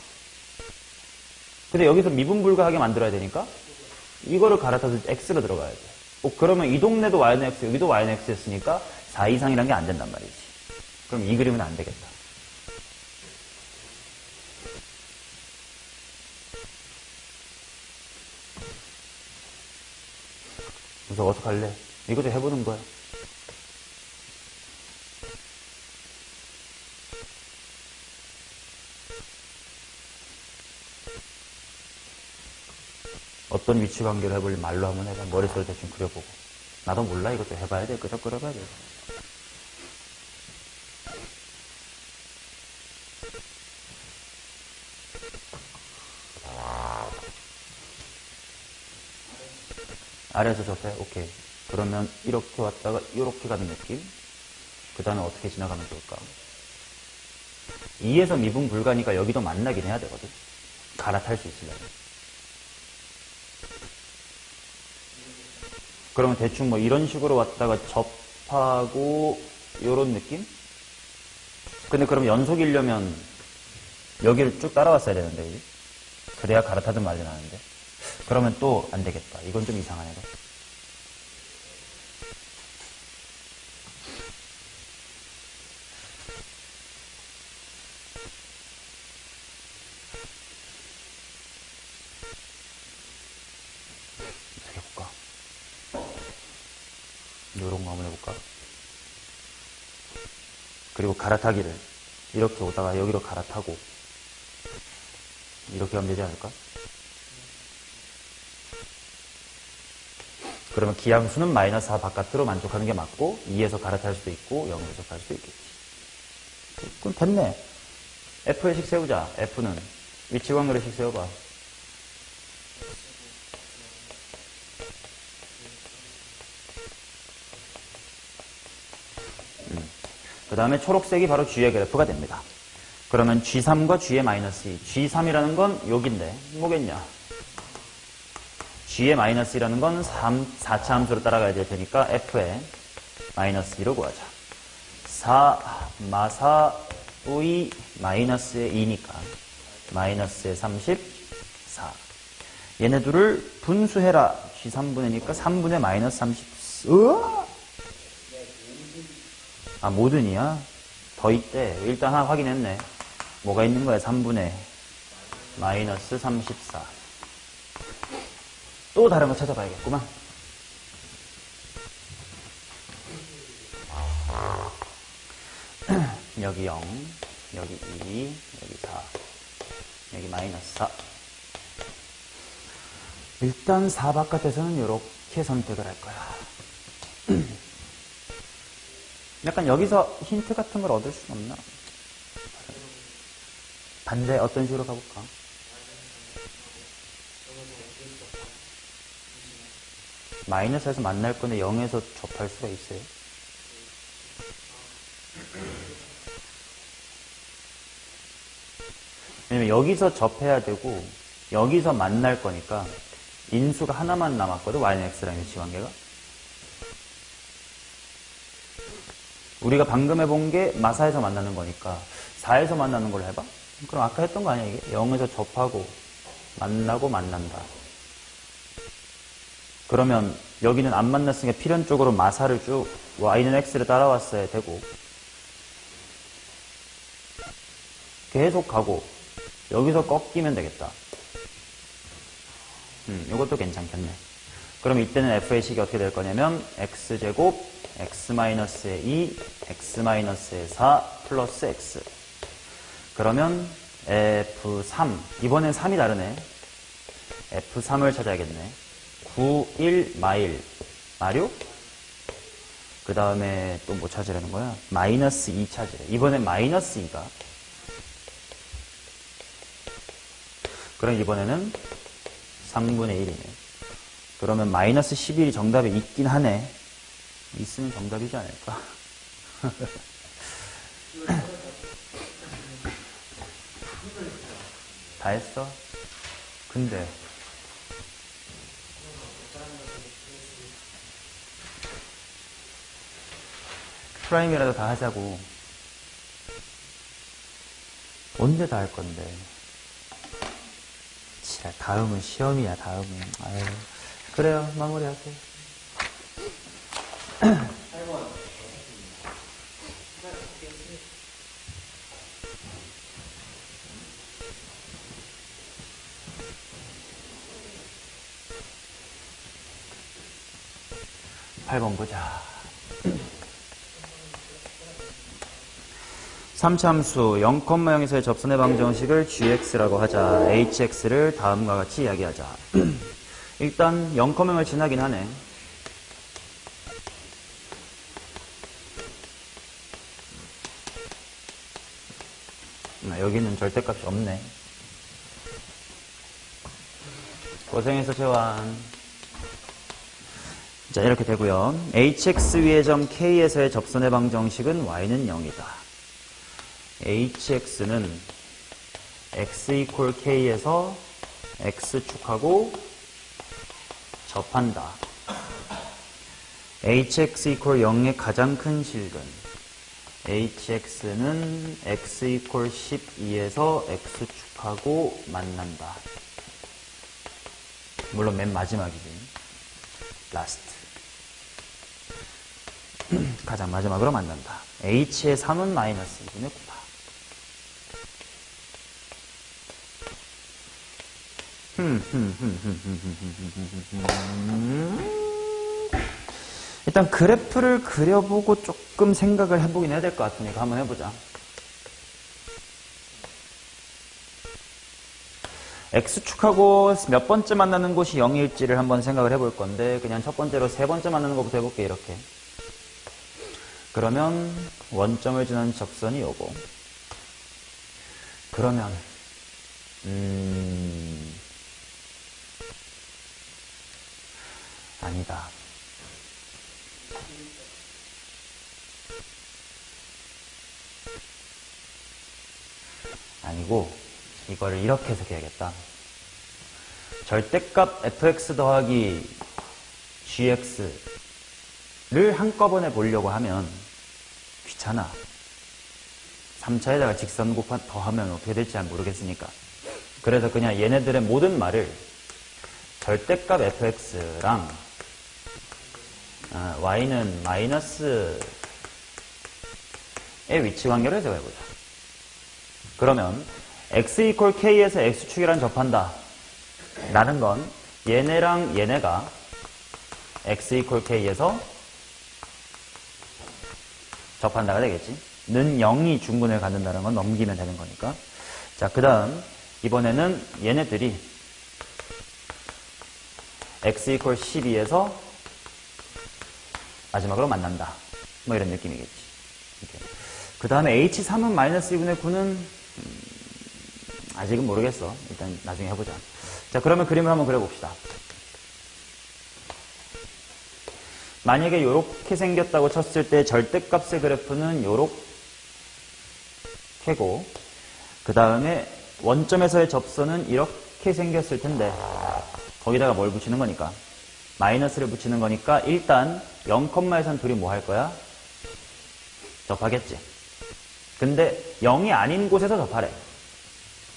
근데 여기서 미분 불가하게 만들어야 되니까 이거를 갈아타서 x로 들어가야 돼. 그러면 이 동네도 y는 x, 여기도 y는 x였으니까 4 이상이란 게 안 된단 말이지. 그럼 이 그림은 안 되겠다. 그래서 어떡할래? 이것도 해보는 거야. 어떤 위치 관계를 해볼래? 말로 한번 해봐. 머릿속에 대충 그려보고. 나도 몰라. 이것도 해봐야 돼. 그저 그려봐야 돼. 아래에서 접해? 오케이. 그러면 이렇게 왔다가 이렇게 가는 느낌? 그 다음에 어떻게 지나가면 좋을까? 2에서 미분 불가니까 여기도 만나긴 해야 되거든. 갈아탈 수 있으려면. 그러면 대충 뭐 이런 식으로 왔다가 접하고 요런 느낌? 근데 그럼 연속이려면 여기를 쭉 따라왔어야 되는데, 그지? 그래야 갈아타든 말든 하는데. 그러면 또 안 되겠다. 이건 좀 이상하네. 어떻게 해볼까? 요런 거 한번 해볼까? 그리고 갈아타기를 이렇게 오다가 여기로 갈아타고 이렇게 하면 되지 않을까? 그러면 기항수는 마이너스 4 바깥으로 만족하는 게 맞고 2에서 갈아탈 수도 있고 0에서 갈 수도 있겠지. 그럼 됐네. F의 식 세우자. F는 위치관계의 식 세워봐. 그 다음에 초록색이 바로 G의 그래프가 됩니다. 그러면 G3과 G의 마이너스 2. G3이라는 건 여기인데 뭐겠냐? G의 마이너스 2라는 건 4차 함수로 따라가야 될 테니까 F의 마이너스 2로 구하자. 4 마사의 마이너스의 2니까 마이너스의 34. 얘네들을 분수해라. G3분의 니까 3분의 마이너스 34. 모든이야? 더 있대. 일단 하나 확인했네. 뭐가 있는 거야? 3분의 마이너스 34. 또 다른 거 찾아봐야겠구만. 여기 0, 여기 2, 여기 4, 여기 마이너스 4. 일단 4 바깥에서는 이렇게 선택을 할 거야. 약간 여기서 힌트 같은 걸 얻을 수는 없나? 반대 어떤 식으로 가볼까? 마이너스에서 만날 건데 0에서 접할 수가 있어요. 왜냐면 여기서 접해야 되고 여기서 만날 거니까 인수가 하나만 남았거든. y는 x랑 위치관계가. 우리가 방금 해본 게 마사에서 만나는 거니까 4에서 만나는 걸 해봐. 그럼 아까 했던 거 아니야 이게? 0에서 접하고 만나고 만난다. 그러면 여기는 안 만났으니까 필연적으로 마사를 쭉 y는 x를 따라왔어야 되고 계속 가고 여기서 꺾이면 되겠다. 이것도 괜찮겠네. 그럼 이때는 f의 식이 어떻게 될 거냐면 x제곱 x-의 2 x-의 4 플러스 x. 그러면 f3 이번엔 3이 다르네. f3을 찾아야겠네. 9, 1, 마일, 마류? 그 다음에 또 뭐 찾으라는 거야? 마이너스 2 찾으래. 이번엔 마이너스 2가. 그럼 이번에는 3분의 1이네. 그러면 마이너스 11이 정답에 있긴 하네. 있으면 정답이지 않을까? 다 했어? 근데 프라임이라도 다 하자고. 언제 다 할 건데? 지랄, 다음은 시험이야, 다음은. 아유. 그래요, 마무리하세요. 8번 보자. 3참수 0,0에서의 접선의 방정식을 gx라고 하자. hx를 다음과 같이 이야기하자. 일단 0,0을 지나긴 하네. 여기는 절대값이 없네. 고생해서 재환. 자, 이렇게 되고요. hx 위의 점 k에서의 접선의 방정식은 y는 0이다. hx는 x 이퀄 k에서 x축하고 접한다. hx 이퀄 0의 가장 큰 실근 hx는 x 이퀄 12에서 x축하고 만난다. 물론 맨 마지막이지. 라스트. 가장 마지막으로 만난다. h의 3은 마이너스 2분의 9다. 일단 그래프를 그려보고 조금 생각을 해보긴 해야 될 것 같으니까 한번 해보자. X축하고 몇 번째 만나는 곳이 0일지를 한번 생각을 해볼 건데, 그냥 첫 번째로 세 번째 만나는 것부터 해볼게. 이렇게. 그러면 원점을 지난 접선이 요거. 그러면 아니다. 아니고 이거를 이렇게 해석해야겠다. 절대값 fx 더하기 gx를 한꺼번에 보려고 하면 귀찮아. 3차에다가 직선 더하면 어떻게 될지 잘 모르겠으니까. 그래서 그냥 얘네들의 모든 말을 절대값 fx랑 y는 마이너스의 위치 관계를 해석해보자. 그러면 x 이퀄 k에서 x축이랑 접한다 라는 건 얘네랑 얘네가 x 이퀄 k에서 접한다가 되겠지. 는 0이 중근을 갖는다는 건 넘기면 되는 거니까. 자, 그 다음 이번에는 얘네들이 x 이퀄 12에서 마지막으로 만난다. 뭐 이런 느낌이겠지. 그 다음에 h3은 마이너스 2분의 9는 아직은 모르겠어. 일단 나중에 해보자. 자, 그러면 그림을 한번 그려봅시다. 만약에 이렇게 생겼다고 쳤을 때 절대값의 그래프는 요렇게고, 그 다음에 원점에서의 접선은 이렇게 생겼을 텐데, 거기다가 뭘 붙이는 거니까? 마이너스를 붙이는 거니까 일단 0,에선 둘이 뭐 할 거야? 접하겠지. 근데 0이 아닌 곳에서 접하래.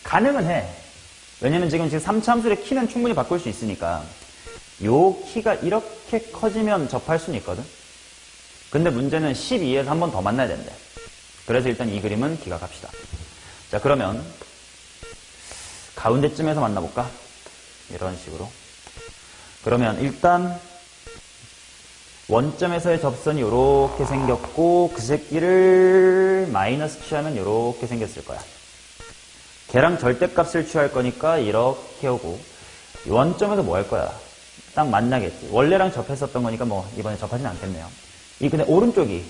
가능은 해. 왜냐면 지금 3차함수의 키는 충분히 바꿀 수 있으니까 요 키가 이렇게 커지면 접할 수는 있거든. 근데 문제는 12에서 한 번 더 만나야 된대. 그래서 일단 이 그림은 기각합시다. 자, 그러면 가운데쯤에서 만나볼까? 이런 식으로. 그러면 일단 원점에서의 접선이 이렇게 생겼고, 그 새끼를 마이너스 취하면 이렇게 생겼을 거야. 걔랑 절대값을 취할 거니까 이렇게 오고, 원점에서 뭐 할 거야? 딱 만나겠지. 원래랑 접했었던 거니까 뭐 이번에 접하진 않겠네요. 근데 오른쪽이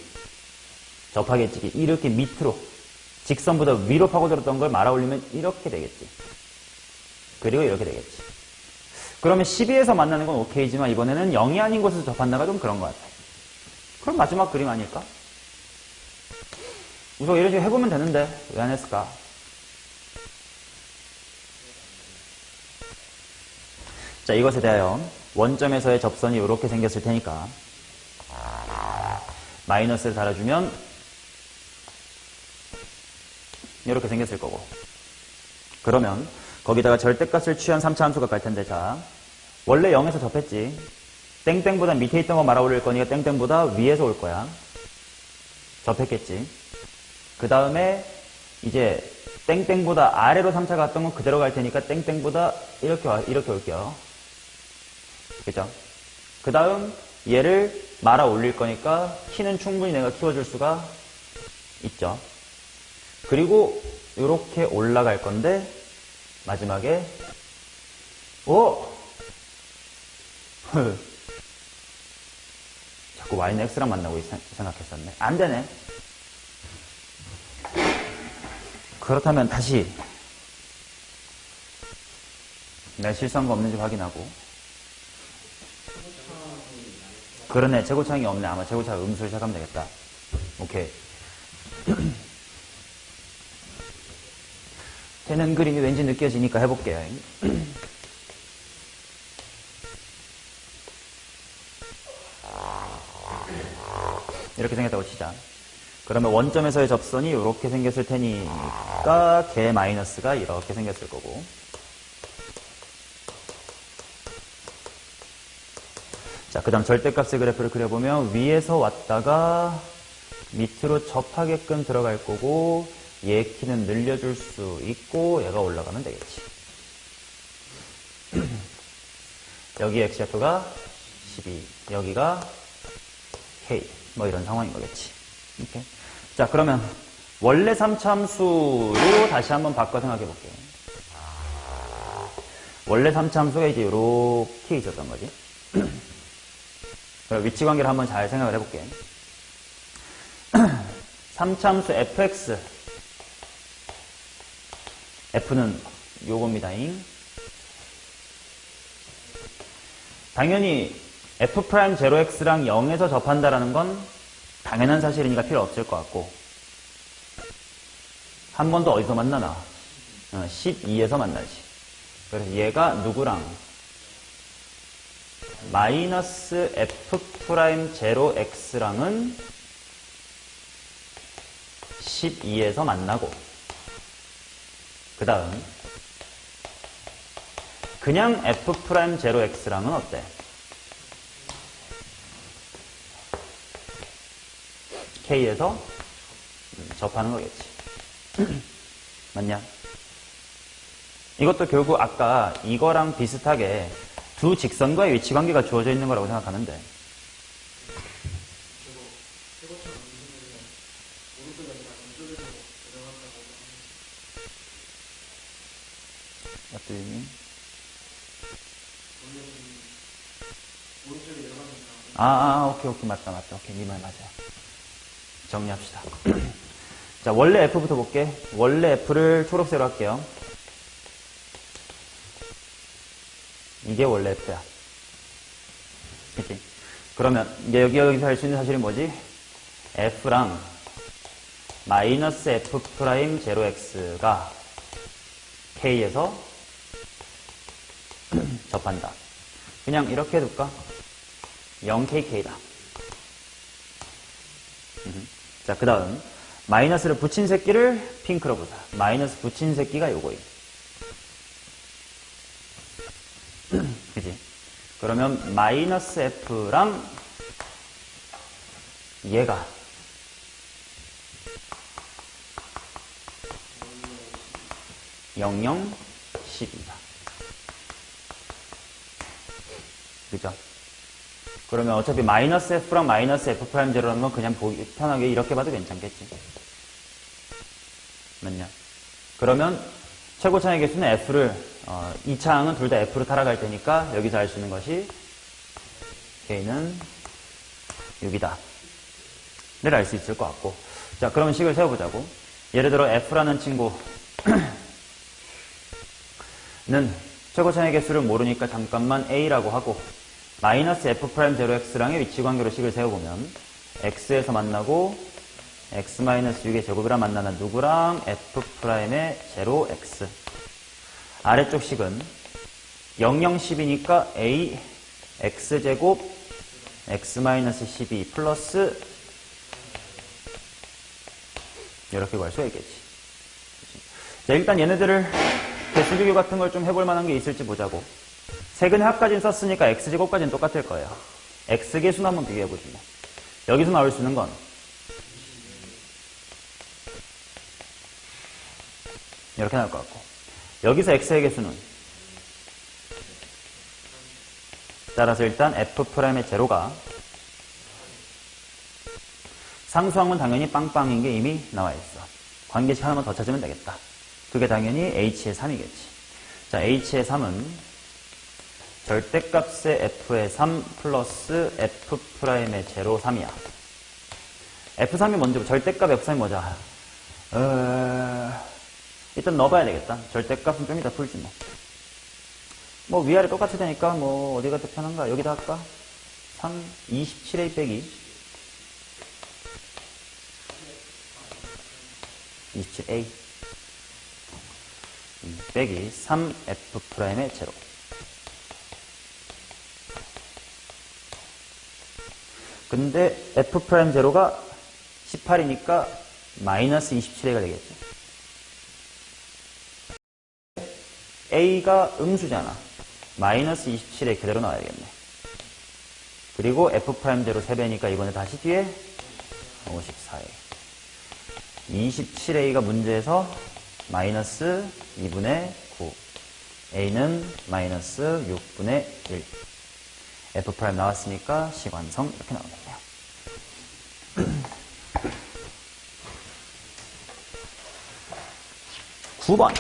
접하겠지. 이렇게 밑으로 직선보다 위로 파고들었던 걸 말아 올리면 이렇게 되겠지. 그리고 이렇게 되겠지. 그러면 12에서 만나는 건 오케이지만 이번에는 0이 아닌 곳에서 접한다가 좀 그런 것 같아. 그럼 마지막 그림 아닐까? 우선 이런 식으로 해보면 되는데 왜 안 했을까? 자, 이것에 대하여 원점에서의 접선이 이렇게 생겼을 테니까 마이너스를 달아주면 이렇게 생겼을 거고, 그러면 거기다가 절대값을 취한 3차 함수가 갈 텐데, 자, 원래 0에서 접했지. 땡땡보다 밑에 있던 거 말아 올릴 거니까 땡땡보다 위에서 올 거야. 접했겠지. 그 다음에 이제 땡땡보다 아래로 3차 갔던 건 그대로 갈 테니까 땡땡보다 이렇게 올게요. 그죠? 그 다음 얘를 말아 올릴 거니까 키는 충분히 내가 키워줄 수가 있죠. 그리고 이렇게 올라갈 건데 마지막에 자꾸 y는 x랑 만나고 생각했었네. 안 되네. 그렇다면 다시 내가 실수한 거 없는지 확인하고. 그러네, 제곱창이 없네. 아마 제곱창 음수를 시작하면 되겠다. 오케이. 되는 그림이 왠지 느껴지니까 해볼게요. 이렇게 생겼다고 치자. 그러면 원점에서의 접선이 이렇게 생겼을 테니까 걔 마이너스가 이렇게 생겼을 거고, 자, 그 다음 절대값의 그래프를 그려보면 위에서 왔다가 밑으로 접하게끔 들어갈 거고, 얘 키는 늘려줄 수 있고 얘가 올라가면 되겠지. 여기 x좌표가 12, 여기가 k, 뭐 이런 상황인 거겠지. 이렇게. 자, 그러면 원래 3차 함수로 다시 한번 바꿔 생각해 볼게요. 원래 3차 함수가 이제 이렇게 있었던 거지. 그럼 위치 관계를 한번 잘 생각을 해볼게. 3차 함수 fx, f는 요겁니다잉. 당연히 f'0x랑 0에서 접한다라는 건 당연한 사실이니까 필요 없을 것 같고, 한 번 더 어디서 만나나? 12에서 만나지. 그래서 얘가 누구랑? 마이너스 f'0x랑은 12에서 만나고, 그 다음 그냥 f'0x랑은 어때? k에서 접하는 거겠지. 맞냐? 이것도 결국 아까 이거랑 비슷하게 두 직선과의 위치 관계가 주어져 있는 거라고 생각하면 돼. 오케이, 맞다. 오케이, 니 말 맞아요. 정리합시다. 자, 원래 f부터 볼게. 원래 f를 초록색으로 할게요. 이게 원래 f야. 그치? 그러면 이제 여기서 할 수 있는 사실이 뭐지? f랑 마이너스 f'0x가 k에서 접한다. 그냥 이렇게 해둘까? 0kk다. 자, 그 다음 마이너스를 붙인 새끼를 핑크로 보자. 마이너스 붙인 새끼가 요거임. 그지? 그러면 마이너스 f랑 얘가 00, 10이다. 그죠? 그러면 어차피 마이너스 f랑 마이너스 f'0라는 건 그냥 보기 편하게 이렇게 봐도 괜찮겠지. 맞냐? 그러면 최고차의 개수는 f를 2차항은 둘 다 f로 따라갈 테니까 여기서 알 수 있는 것이 k는 6이다 를 알 수 있을 것 같고, 자, 그러면 식을 세워보자고. 예를 들어 f라는 친구는 최고차의 개수를 모르니까 잠깐만 a라고 하고, 마이너스 f'0x랑의 위치관계로 식을 세워보면 x에서 만나고 x-6의 제곱이랑 만나는 누구랑 f'의 제로 x. 아래쪽 식은 0, 0, 10이니까 a x제곱 x-12 플러스 이렇게 구할 수가 있겠지. 자, 일단 얘네들을 개수 비교 같은 걸 좀 해볼 만한 게 있을지 보자고. 세근의 합까지는 썼으니까 x제곱까지는 똑같을 거예요. x개수는 한번 비교해보지 뭐. 여기서 나올 수 있는 건 이렇게 나올 것 같고, 여기서 x의 개수는 따라서 일단 f'의 제로가 상수항은 당연히 빵빵인 게 이미 나와 있어. 관계식 하나만 더 찾으면 되겠다. 그게 당연히 h의 3이겠지. 자, h의 3은 절대값의 f의 3 플러스 f'의 제로 3이야. f3이 먼저, 절대값 f3이 뭐자? 일단 넣어봐야 되겠다. 절대값은 좀 이따 풀지 뭐. 뭐 위아래 똑같이 되니까 뭐 어디가 더 편한가? 여기다 할까? 3, 27a 빼기 27a 빼기 3f'의 제로. 근데 f' 제로가 18이니까 마이너스 27a가 되겠지. a가 음수잖아. 마이너스 27에 그대로 나와야겠네. 그리고 f' 제로 3배니까 이번에 다시 뒤에 54a. 27a가 문제에서 마이너스 2분의 9. a는 마이너스 6분의 1. f' 나왔으니까 시관성 이렇게 나오겠네요. 9번.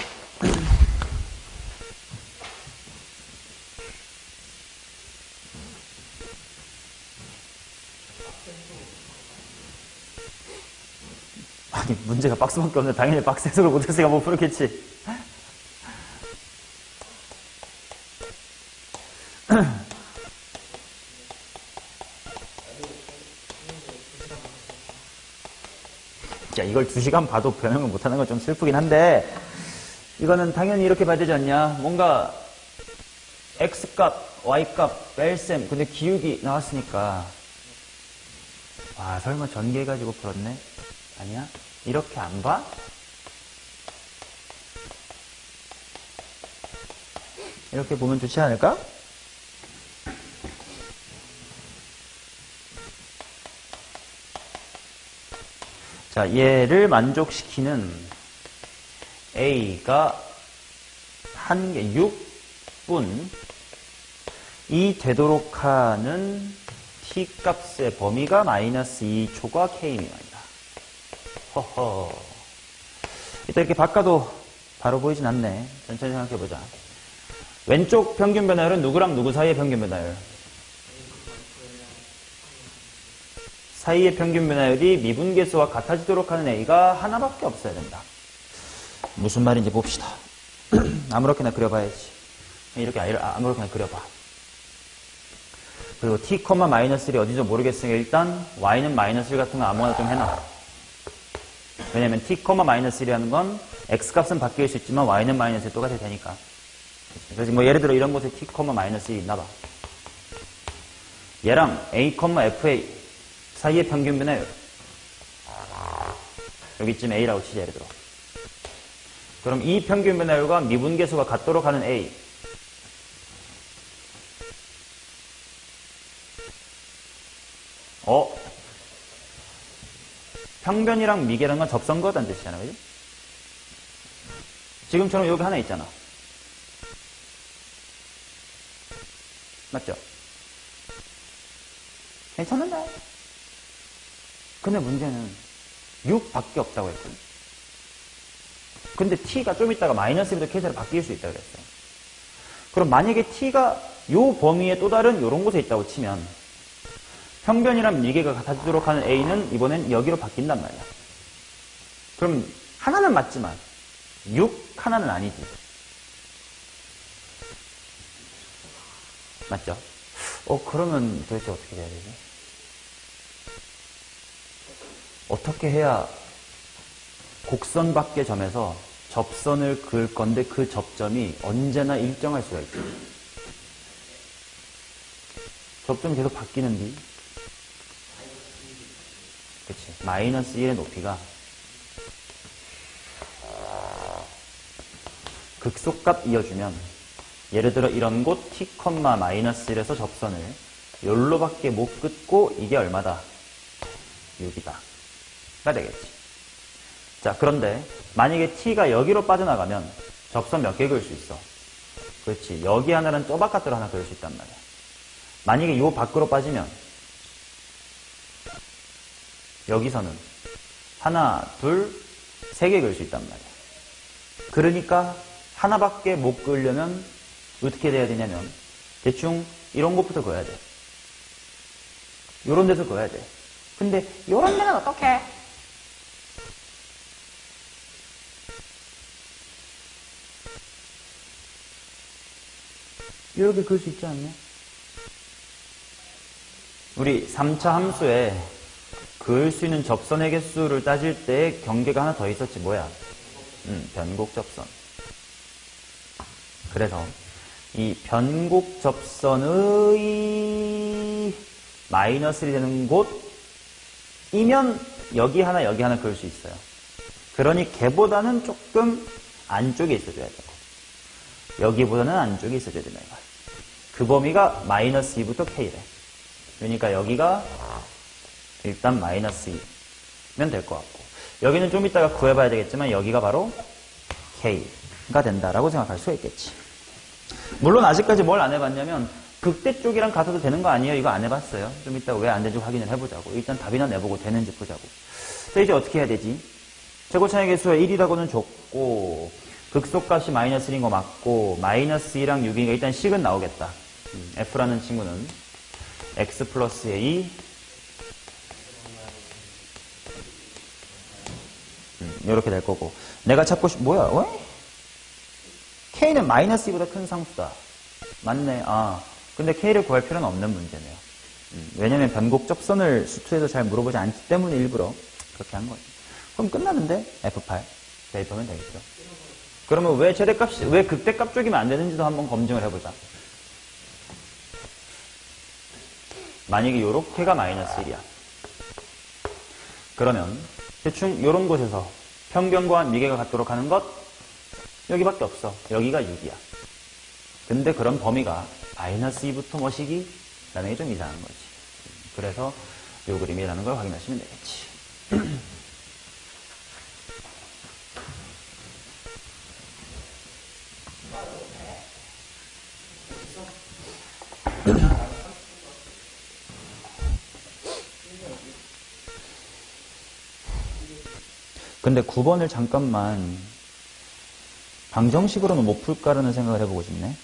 아니, 문제가 박스밖에 없는데 당연히 박스 해석을 못했으니까 못 풀었겠지. 자, 이걸 2시간 봐도 변형을 못하는 건 좀 슬프긴 한데, 이거는 당연히 이렇게 봐야 되지 않냐. 뭔가 x값, y값, 뺄셈, 근데 기울기 나왔으니까, 와, 설마 전개해가지고 풀었네? 아니야? 이렇게 안 봐? 이렇게 보면 좋지 않을까? 자, 얘를 만족시키는 a가 한 개 6분이 되도록 하는 t값의 범위가 마이너스 2초가 k 미만이다. 허허. 이따 이렇게 바꿔도 바로 보이진 않네. 천천히 생각해보자. 왼쪽 평균 변화율은 누구랑 누구 사이의 평균 변화율? 사이의 평균 변화율이 미분계수와 같아지도록 하는 a가 하나밖에 없어야 된다. 무슨 말인지 봅시다. 아무렇게나 그려봐야지. 이렇게 아무렇게나 그려봐. 그리고 t, 마이너스 1이 어디죠 모르겠으니까 일단 y는 마이너스 1 같은 거 아무거나 좀 해놔. 왜냐면 t, 마이너스 1이라는 건 x값은 바뀔 수 있지만 y는 마이너스 1 똑같이 되니까. 그래서 뭐 예를 들어 이런 곳에 t, 마이너스 1이 있나봐. 얘랑 a, f의 사이의 평균 변화율. 여기쯤 a라고 치자, 예를 들어. 그럼 이 평균 변화율과 미분계수가 같도록 하는 a. 평변이랑 미계라는 건 접선거다는 뜻이잖아요. 그죠? 지금처럼 여기 하나 있잖아. 맞죠? 괜찮은데? 근데 문제는 6밖에 없다고 했거든. 근데 t가 좀 있다가 마이너스 1도 계산을 바뀔 수 있다고 그랬어요. 그럼 만약에 t가 요 범위에 또 다른 요런 곳에 있다고 치면 평변이랑 미계가 같아지도록 하는 a는 이번엔 여기로 바뀐단 말이야. 그럼 하나는 맞지만 6 하나는 아니지. 맞죠? 그러면 도대체 어떻게 돼야 되지? 어떻게 해야 곡선 밖의 점에서 접선을 그을 건데 그 접점이 언제나 일정할 수가 있죠. 접점이 계속 바뀌는데, 그치. 마이너스 1의 높이가 극소값 이어주면, 예를 들어 이런 곳 t, 마이너스 1에서 접선을 여기로밖에 못 긋고 이게 얼마다? 6이다. 가 되겠지. 자, 그런데 만약에 t가 여기로 빠져나가면 접선 몇 개 그을 수 있어? 그렇지. 여기 하나는 저 바깥으로 하나 그을 수 있단 말이야. 만약에 요 밖으로 빠지면 여기서는 하나, 둘, 세 개 그을 수 있단 말이야. 그러니까 하나밖에 못 그으려면 어떻게 돼야 되냐면 대충 이런 곳부터 그어야 돼. 요런 데서 그어야 돼. 근데 요런 데는 어떡해? 이렇게 그을 수 있지 않냐? 우리 3차 함수에 그을 수 있는 접선의 개수를 따질 때 경계가 하나 더 있었지. 뭐야? 변곡 접선. 그래서 이 변곡 접선의 마이너스 1이 되는 곳이면 여기 하나 그을 수 있어요. 그러니 걔보다는 조금 안쪽에 있어줘야 되고 여기보다는 안쪽에 있어줘야 된다 이거야. 그 범위가 마이너스 2부터 K래. 그러니까 여기가 일단 마이너스 2면 될 것 같고 여기는 좀 이따가 구해봐야 되겠지만 여기가 바로 K가 된다라고 생각할 수가 있겠지. 물론 아직까지 뭘 안 해봤냐면 극대 쪽이랑 같아도 되는 거 아니에요? 이거 안 해봤어요. 좀 이따가 왜 안 되는지 확인을 해보자고. 일단 답이나 내보고 되는지 보자고. 자, 이제 어떻게 해야 되지? 최고차의 개수가 1이라고는 줬고 극소값이 마이너스 1인 거 맞고 마이너스 2랑 6이니까 일단 식은 나오겠다. F라는 친구는 x 플러스 a 이렇게 될 거고 내가 찾고 뭐야? 왜? K는 마이너스 2보다 큰 상수다. 맞네. 아, 근데 K를 구할 필요는 없는 문제네요. 왜냐면 변곡 접선을 수투에서 잘 물어보지 않기 때문에 일부러 그렇게 한 거예요. 그럼 끝나는데 F8 대입하면 되겠죠. 그러면 왜 최대값, 왜 극대값 쪽이면 안 되는지도 한번 검증을 해보자. 만약에 요렇게가 마이너스 1이야. 그러면 대충 요런 곳에서 평변과 미개가 같도록 하는 것 여기밖에 없어. 여기가 6이야. 근데 그런 범위가 마이너스 2부터 뭐시기? 라는 게 좀 이상한 거지. 그래서 요 그림이라는 걸 확인하시면 되겠지. 근데 9번을 잠깐만 방정식으로는 못 풀까라는 생각을 해보고 싶네.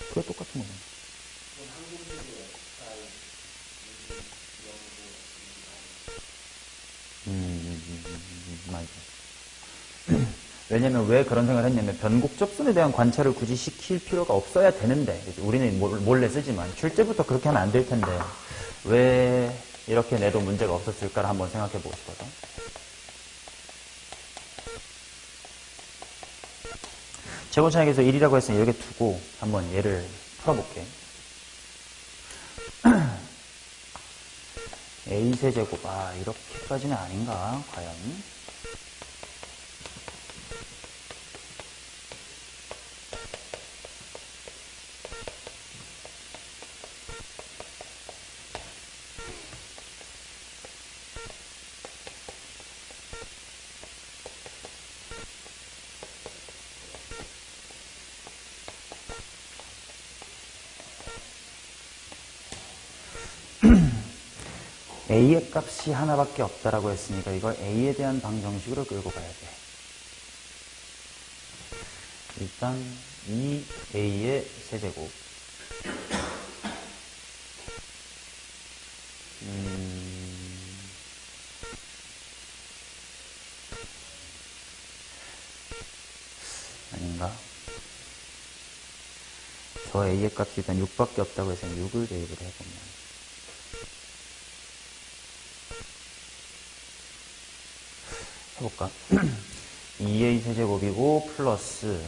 그게 똑같은 거네. 맞아. 왜냐면 왜 그런 생각을 했냐면 변곡 접선에 대한 관찰을 굳이 시킬 필요가 없어야 되는데 우리는 몰래 쓰지만 출제부터 그렇게 하면 안 될 텐데 왜 이렇게 내도 문제가 없었을까를 한번 생각해 보고 싶어서. 제곱차항에서 1이라고 했으니 이렇게 두고 한번 얘를 풀어볼게. a세제곱 이렇게까지는 아닌가 과연. a의 값이 하나밖에 없다라고 했으니까 이걸 a에 대한 방정식으로 끌고 가야 돼. 일단 2a의 세제곱 아닌가? 저 a의 값이 일단 6밖에 없다고 해서 6을 대입을 해보면 해볼까? 2a 세제곱이고 플러스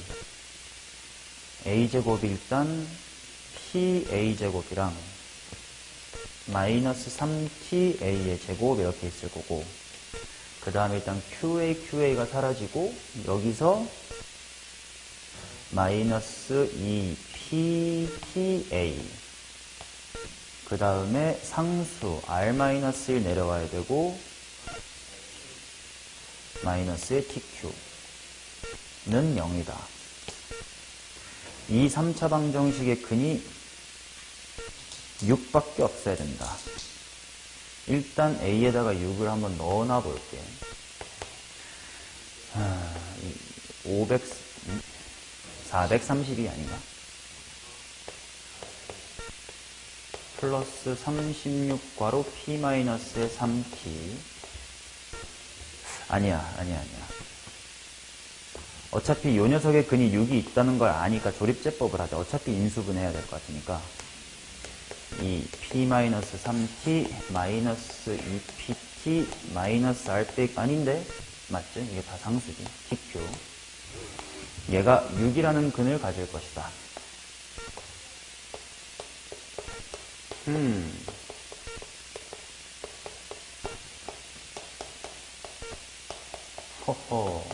a제곱이 일단 pa제곱이랑 마이너스 3ta의 제곱 이렇게 있을 거고, 그 다음에 일단 qa가 사라지고 여기서 마이너스 2pta, 그 다음에 상수 r-1 내려와야 되고 마이너스의 tq는 0이다. 이 3차 방정식의 근이 6밖에 없어야 된다. 일단 a에다가 6을 한번 넣어놔 볼게. 432 아닌가? 플러스 36괄호 p-의 3t. 아니야. 어차피 요 녀석의 근이 6이 있다는 걸 아니까 조립제법을 하자. 어차피 인수분해해야 될 것 같으니까. 이 p-3t 마이너스 2pt 마이너스 r 아닌데? 맞죠? 이게 다 상수지. tq. 얘가 6이라는 근을 가질 것이다. 허허.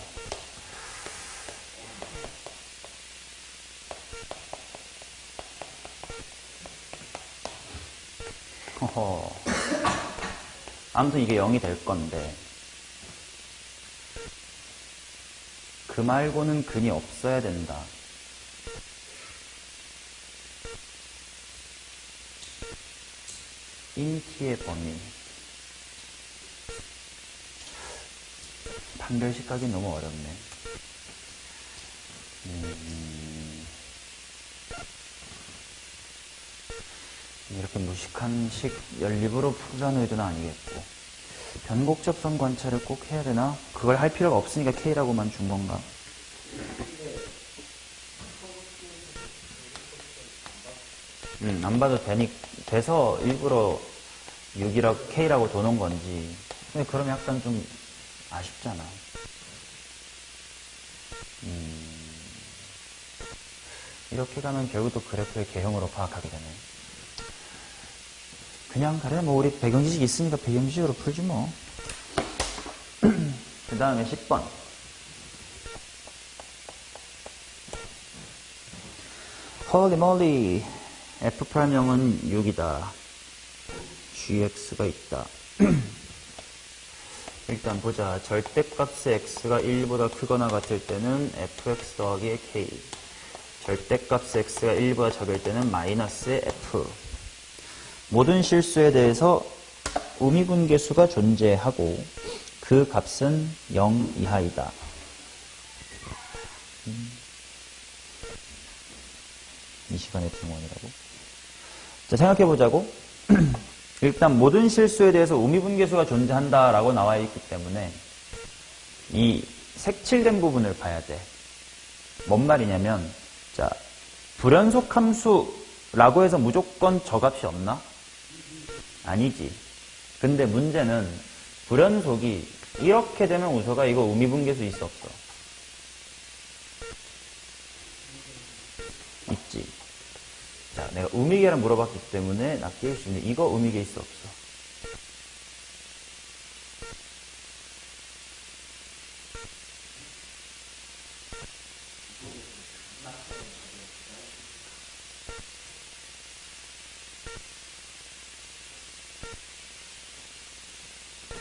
허허. 아무튼 이게 0이 될 건데, 그 말고는 근이 없어야 된다. 인티의 범위. 판별식 하기 너무 어렵네. 이렇게 무식한 식 연립으로 풀자는 의도는 아니겠고, 변곡접선 관찰을 꼭 해야 되나? 그걸 할 필요가 없으니까 K라고만 준 건가? 안 봐도 돼서 일부러 6이라고 K라고 둬놓은 건지. 근데 그러면 약간 좀 아쉽잖아. 이렇게 가면 결국 또 그래프의 개형으로 파악하게 되네. 그냥 그래 뭐 우리 배경지식 있으니까 배경지식으로 풀지 뭐. 그 다음에 10번. 홀리 몰리. F'형은 6이다. gx가 있다. 일단 보자. 절대값의 x가 1보다 크거나 같을 때는 fx 더하기 k. 절대값의 x가 1보다 작을 때는 마이너스의 f. 모든 실수에 대해서 우미분계수가 존재하고 그 값은 0 이하이다. 이 시간의 등원이라고? 자, 생각해보자고. 일단 모든 실수에 대해서 우미분계수가 존재한다라고 나와 있기 때문에 이 색칠된 부분을 봐야 돼. 뭔 말이냐면, 자, 불연속 함수라고 해서 무조건 저 값이 없나? 아니지. 근데 문제는 불연속이 이렇게 되면 우서가 이거 우미분계수 있어 없어? 있지. 자, 내가 우미계란 물어봤기 때문에 나 끼울 수 있는데 이거 우미계 있어 없어?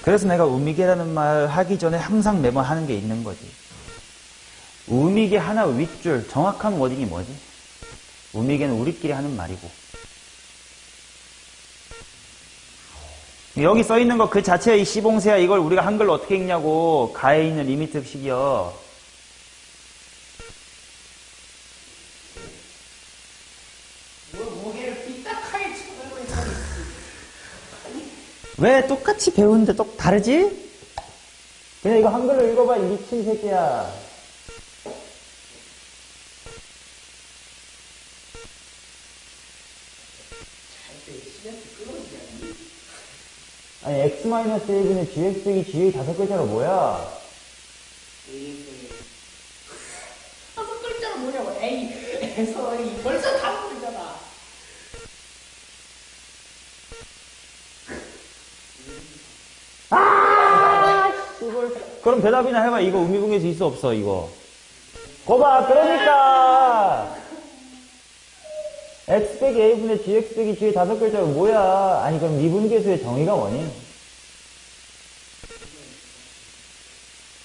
그래서 내가 우미계라는 말 하기 전에 항상 매번 하는 게 있는 거지. 우미계 하나 윗줄, 정확한 워딩이 뭐지? 우미계는 우리끼리 하는 말이고. 여기 써 있는 거 그 자체의 이 시봉세야. 이걸 우리가 한글로 어떻게 읽냐고. 가에 있는 리미트 식이요. 왜 똑같이 배우는데 또 다르지? 그냥 이거 한글로 읽어봐, 이 미친 새끼야. 아니, x-1분의 gx 빼기 ga 다섯 글자가 뭐야? 다섯 글자가 뭐냐고. A에서 A. 벌써 다섯 글자다. 그럼 대답이나 해봐. 이거 의미분계수 있어, 없어, 이거? 거봐, 그러니까! x 빼기 a분의 gx 빼기 g의 다섯 글자가 뭐야? 아니, 그럼 미분계수의 정의가 뭐니?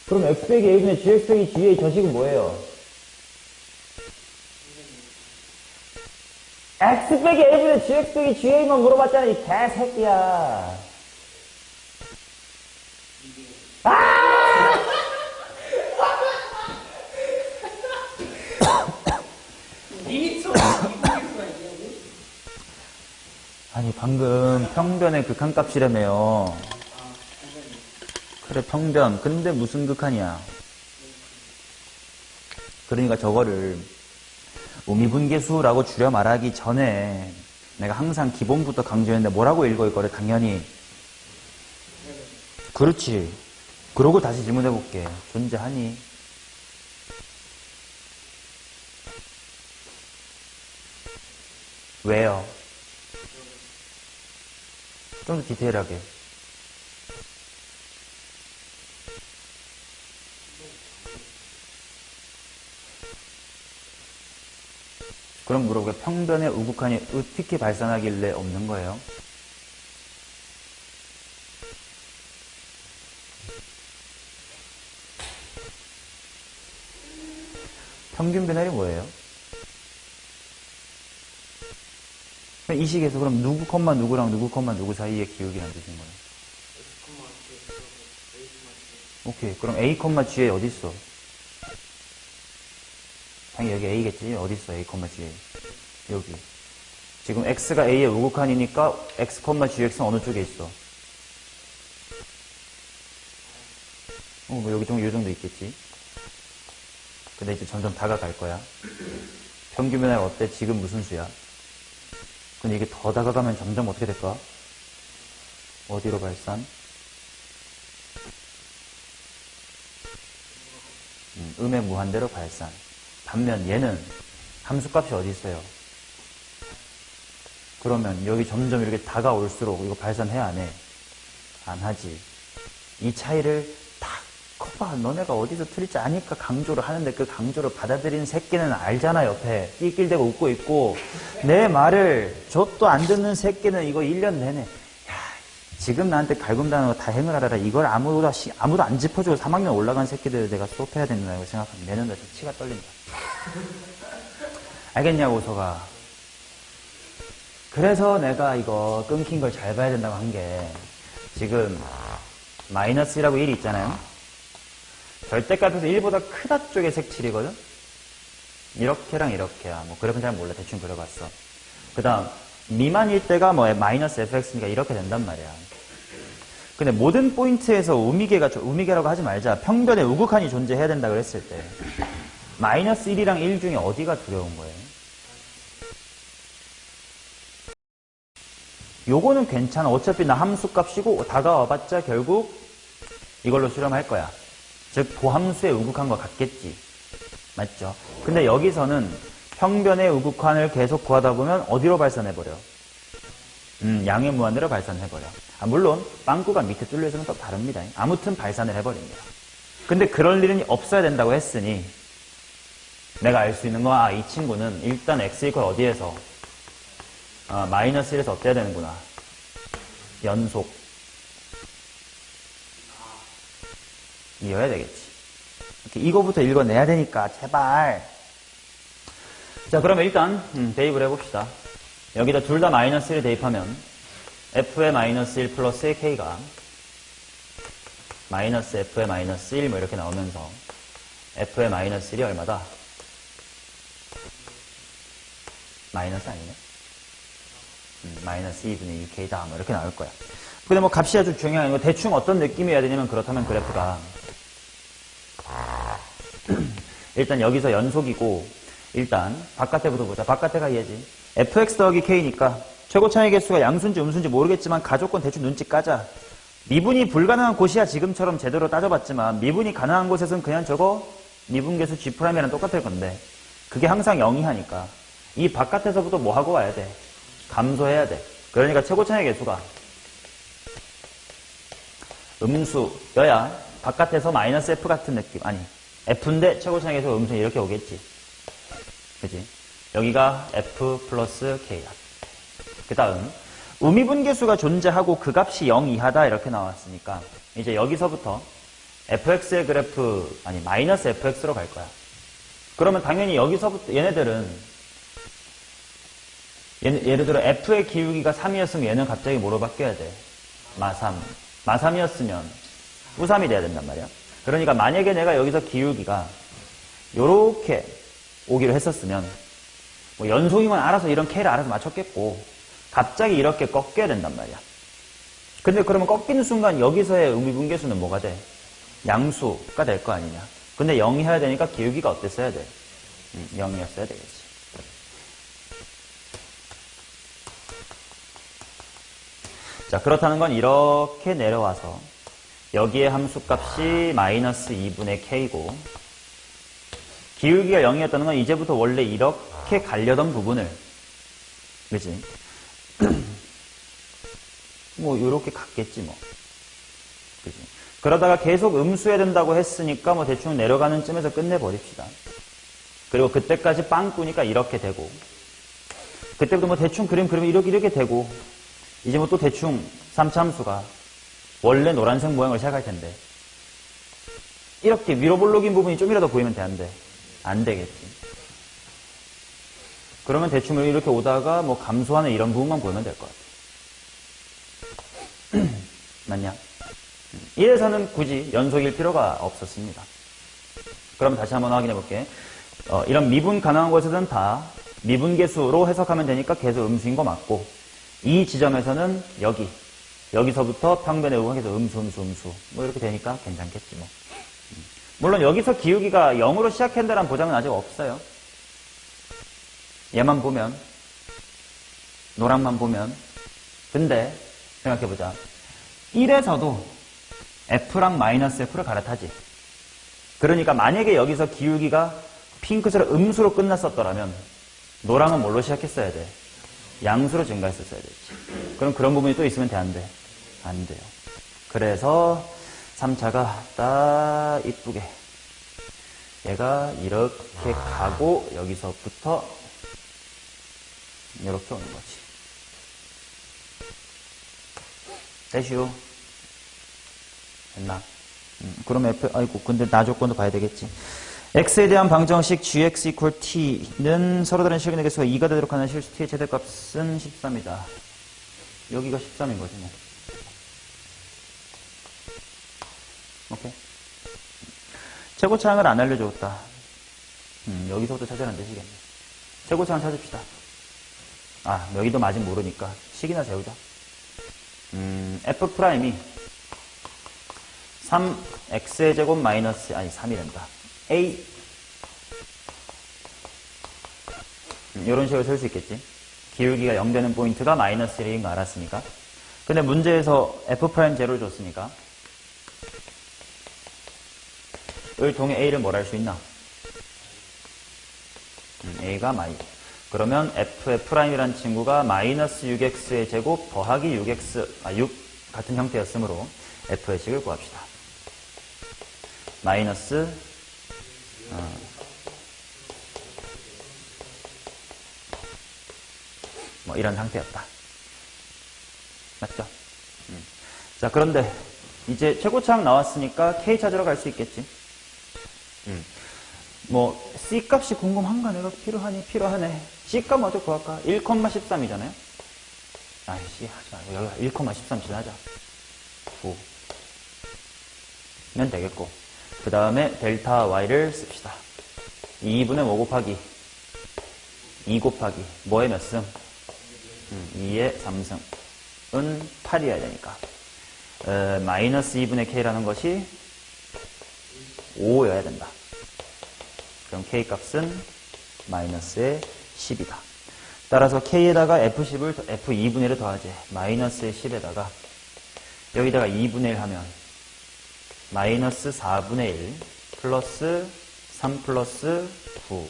그럼 x 빼기 a분의 gx 빼기 g의 저식은 뭐예요? x 빼기 a분의 gx 빼기 ga만 물어봤잖아, 이 개새끼야. 아니, 방금 평변의 극한값이라며요. 그래, 평변. 근데 무슨 극한이야? 그러니까 저거를 우미분계수라고 줄여 말하기 전에 내가 항상 기본부터 강조했는데 뭐라고 읽어 이거를 당연히. 그렇지. 그러고 다시 질문해볼게. 존재하니? 왜요? 좀 더 디테일하게. 그럼 물어볼게. 평변의 우극한이 어떻게 발산하길래 없는 거예요? 평균 변열이 뭐예요? 이 식에서 그럼 누구 컴마 누구랑 누구 컴마 누구 사이의 기울기란 뜻인 거예요? 오케이. 그럼 A 컴마 G에 어디 있어? 당연히 여기 A겠지? 어디 있어? A 컴마 G에. 여기. 지금 X가 A의 우극한이니까 X 컴마 GX는 어느 쪽에 있어? 뭐 여기 요 정도 있겠지? 근데 이제 점점 다가갈 거야. 평균 변화가 어때? 지금 무슨 수야? 근데 이게 더 다가가면 점점 어떻게 될까? 어디로 발산? 음의 무한대로 발산. 반면 얘는 함수값이 어디 있어요? 그러면 여기 점점 이렇게 다가올수록 이거 발산해 안 해? 안 하지. 이 차이를 딱 커봐. 너네가 어디서 틀릴지 아니까 강조를 하는데 그 강조를 받아들이는 새끼는 알잖아. 옆에 낄낄대고 웃고 있고 내 말을 젖도 안 듣는 새끼는 이거 1년 내내 야, 지금 나한테 갈굼다는 거 다 행을 하라라. 이걸 아무도 안 짚어주고 3학년 올라간 새끼들 내가 수업해야 된다고 생각하면 내년도에 치가 떨린다. 알겠냐고, 소가. 그래서 내가 이거 끊긴 걸 잘 봐야 된다고 한 게 지금 마이너스 1하고 1이 있잖아요. 절대값에서 1보다 크다 쪽의 색칠이거든. 이렇게랑 이렇게야. 뭐 그래프는 잘 몰라. 대충 그려봤어. 그 다음 미만일 때가 뭐 마이너스 fx니까 이렇게 된단 말이야. 근데 모든 포인트에서 우미계라고 하지 말자. 평변의 우극한이 존재해야 된다 그랬을 때 마이너스 1이랑 1 중에 어디가 두려운 거예요? 요거는 괜찮아. 어차피 나 함수값이고 다가와봤자 결국 이걸로 수렴할 거야. 즉 도함수의 우극한과 같겠지. 맞죠? 근데 여기서는 평변의 우극한을 계속 구하다 보면 어디로 발산해버려? 양의 무한대로 발산해버려. 물론 빵꾸가 밑에 뚫려있으면 또 다릅니다. 아무튼 발산을 해버립니다. 근데 그럴 일은 없어야 된다고 했으니 내가 알 수 있는 건 이 친구는 일단 x 이퀄 어디에서 마이너스 1에서 어때야 되는구나. 연속. 이어야 되겠지. 이렇게 이거부터 읽어내야 되니까 제발. 자, 그러면 일단 대입을 해봅시다. 여기다 둘 다 마이너스 1을 대입하면 f의 마이너스 1 플러스 k가 마이너스 f의 마이너스 1 뭐 이렇게 나오면서 f의 마이너스 1이 얼마다? 마이너스 아니네? 마이너스 2분의 2k다 뭐 이렇게 나올 거야. 근데 뭐 값이 아주 중요한 거 대충 어떤 느낌이어야 되냐면 그렇다면 그래프가 일단 여기서 연속이고 일단 바깥에부터 보자. 바깥에가 얘지. fx 더하기 k니까 최고 차이 개수가 양수인지 음수인지 모르겠지만 가조건 대충 눈치 까자. 미분이 불가능한 곳이야 지금처럼 제대로 따져봤지만 미분이 가능한 곳에서는 그냥 저거 미분계수 G'이랑 똑같을 건데 그게 항상 0이 하니까 이 바깥에서부터 뭐 하고 와야 돼? 감소해야 돼. 그러니까 최고차의 개수가 음수여야 바깥에서 마이너스 F 같은 느낌. 아니 F인데 최고차의 개수가 음수 이렇게 오겠지. 그지? 여기가 F 플러스 K야. 그 다음 우미분계수가 존재하고 그 값이 0 이하다 이렇게 나왔으니까 이제 여기서부터 fx의 그래프 아니 마이너스 fx로 갈 거야. 그러면 당연히 여기서부터 얘네들은 예를 들어 f의 기울기가 3이었으면 얘는 갑자기 뭐로 바뀌어야 돼? 마3. 마3이었으면 우3이 돼야 된단 말이야. 그러니까 만약에 내가 여기서 기울기가 요렇게 오기로 했었으면 뭐 연속이면 알아서 이런 k를 알아서 맞췄겠고 갑자기 이렇게 꺾여야 된단 말이야. 근데 그러면 꺾이는 순간 여기서의 의미분계수는 뭐가 돼? 양수가 될 거 아니냐. 근데 0이 해야 되니까 기울기가 어땠어야 돼? 0이었어야 되겠지. 자, 그렇다는 건 이렇게 내려와서 여기에 함수값이 마이너스 2분의 k고 기울기가 0이었다는 건 이제부터 원래 이렇게 가려던 부분을 그치? 뭐 이렇게 갔겠지 뭐. 그치? 그러다가 계속 음수해야 된다고 했으니까 뭐 대충 내려가는 쯤에서 끝내버립시다. 그리고 그때까지 빵 꾸니까 이렇게 되고 그때부터 뭐 대충 그림 그리면 이렇게 되고 이제 뭐 또 대충 3차 함수가 원래 노란색 모양을 시작할 텐데 이렇게 위로 볼록인 부분이 좀이라도 보이면 돼, 안 돼? 안 되겠지. 그러면 대충 이렇게 오다가 뭐 감소하는 이런 부분만 보이면 될 것 같아. 맞냐? 이래서는 굳이 연속일 필요가 없었습니다. 그럼 다시 한번 확인해 볼게. 이런 미분 가능한 곳에서는 다 미분계수로 해석하면 되니까 계속 음수인 거 맞고 이 지점에서는 여기서부터 평변의 우항에서 음수 뭐 이렇게 되니까 괜찮겠지 뭐. 물론 여기서 기울기가 0으로 시작한다는 보장은 아직 없어요. 얘만 보면 노랑만 보면 근데 생각해보자. 1에서도 F랑 마이너스 F를 갈아타지. 그러니까 만약에 여기서 기울기가 핑크처럼 음수로 끝났었더라면 노랑은 뭘로 시작했어야 돼? 양수로 증가했었어야 되지. 그럼 그런 부분이 또 있으면 돼, 안 돼? 안 돼요. 그래서 3차가 딱 이쁘게 얘가 이렇게 가고 여기서부터 이렇게 오는 거지. 됐슈. 됐나? 그럼 F, 아이고, 근데 나 조건도 봐야 되겠지. x에 대한 방정식 gx equal t는 서로 다른 실근의 개수가 2가 되도록 하는 실수 t의 최대값은 13이다. 여기가 13인 거지, 뭐. 오케이. 최고차항을 안 알려줬다. 여기서부터 찾으라는 뜻이겠네. 최고차항 찾읍시다. 아, 여기도 아직 모르니까 식이나 세우자. F'이 3x의 제곱 마이너스, 아니 3이란다. A 이런 식으로 쓸 수 있겠지. 기울기가 0 되는 포인트가 마이너스 1인 거 알았으니까. 근데 문제에서 F'제로를 줬으니까 을 통해 A를 뭘 할 수 있나? A가 마이. 그러면 F'이란 친구가 마이너스 6x의 제곱 더하기 6 같은 형태였으므로 F의 식을 구합시다. 마이너스 뭐 이런 상태였다. 맞죠? 자, 그런데 이제 최고차항 나왔으니까 K 찾으러 갈 수 있겠지. 뭐 C값이 궁금한가? 내가 필요하네. C값 먼저 구할까? 1,13이잖아요. 아이씨, 하지 말고 여기 1,13 지나자. 9 면 되겠고, 그 다음에 델타 Y를 씁시다. 2분의 5 곱하기 2 곱하기 뭐의 몇 승? 2의 3승은 8이어야 되니까 마이너스 2분의 K라는 것이 5여야 된다. 그럼 K값은 마이너스의 10이다. 따라서 K에다가 F2분의 1을 더하지. 마이너스의 10에다가 여기다가 2분의 1 하면 마이너스 4분의 1 플러스 3 플러스 9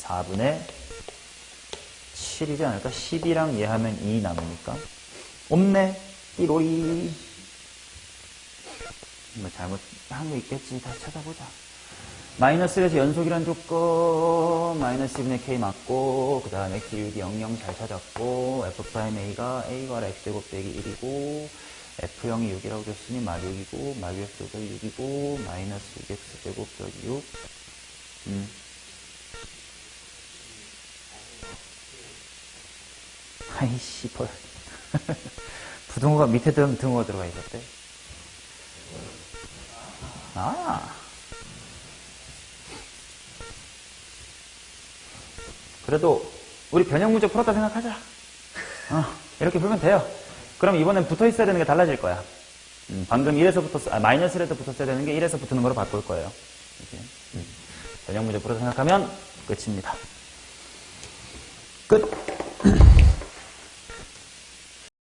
4분의 7이지 않을까? 10이랑 얘 하면 2 남으니까 없네 띠로리. 뭐 잘못한 거 있겠지. 다시 찾아보자. 마이너스에서 연속이란 조건 마이너스 2분의 k 맞고 그 다음에 기울기 00 잘 찾았고 f'a가 a가 x제곱 빼기 1이고 f0이 6이라고 줬으니 막 6이고 막 x 빼기 6이고 마이너스 6x제곱 빼기 6 아이씨 펄 부등호가 밑에 등호가 들어가 있었대. 그래도 우리 변형 문제 풀었다 생각하자. 이렇게 풀면 돼요. 그럼 이번엔 붙어 있어야 되는 게 달라질 거야. 방금 1에서 붙었어, 마이너스 1에서 붙었어야 되는 게 1에서 붙는 거로 바꿀 거예요. 이렇게. 변형 문제 풀어서 생각하면 끝입니다.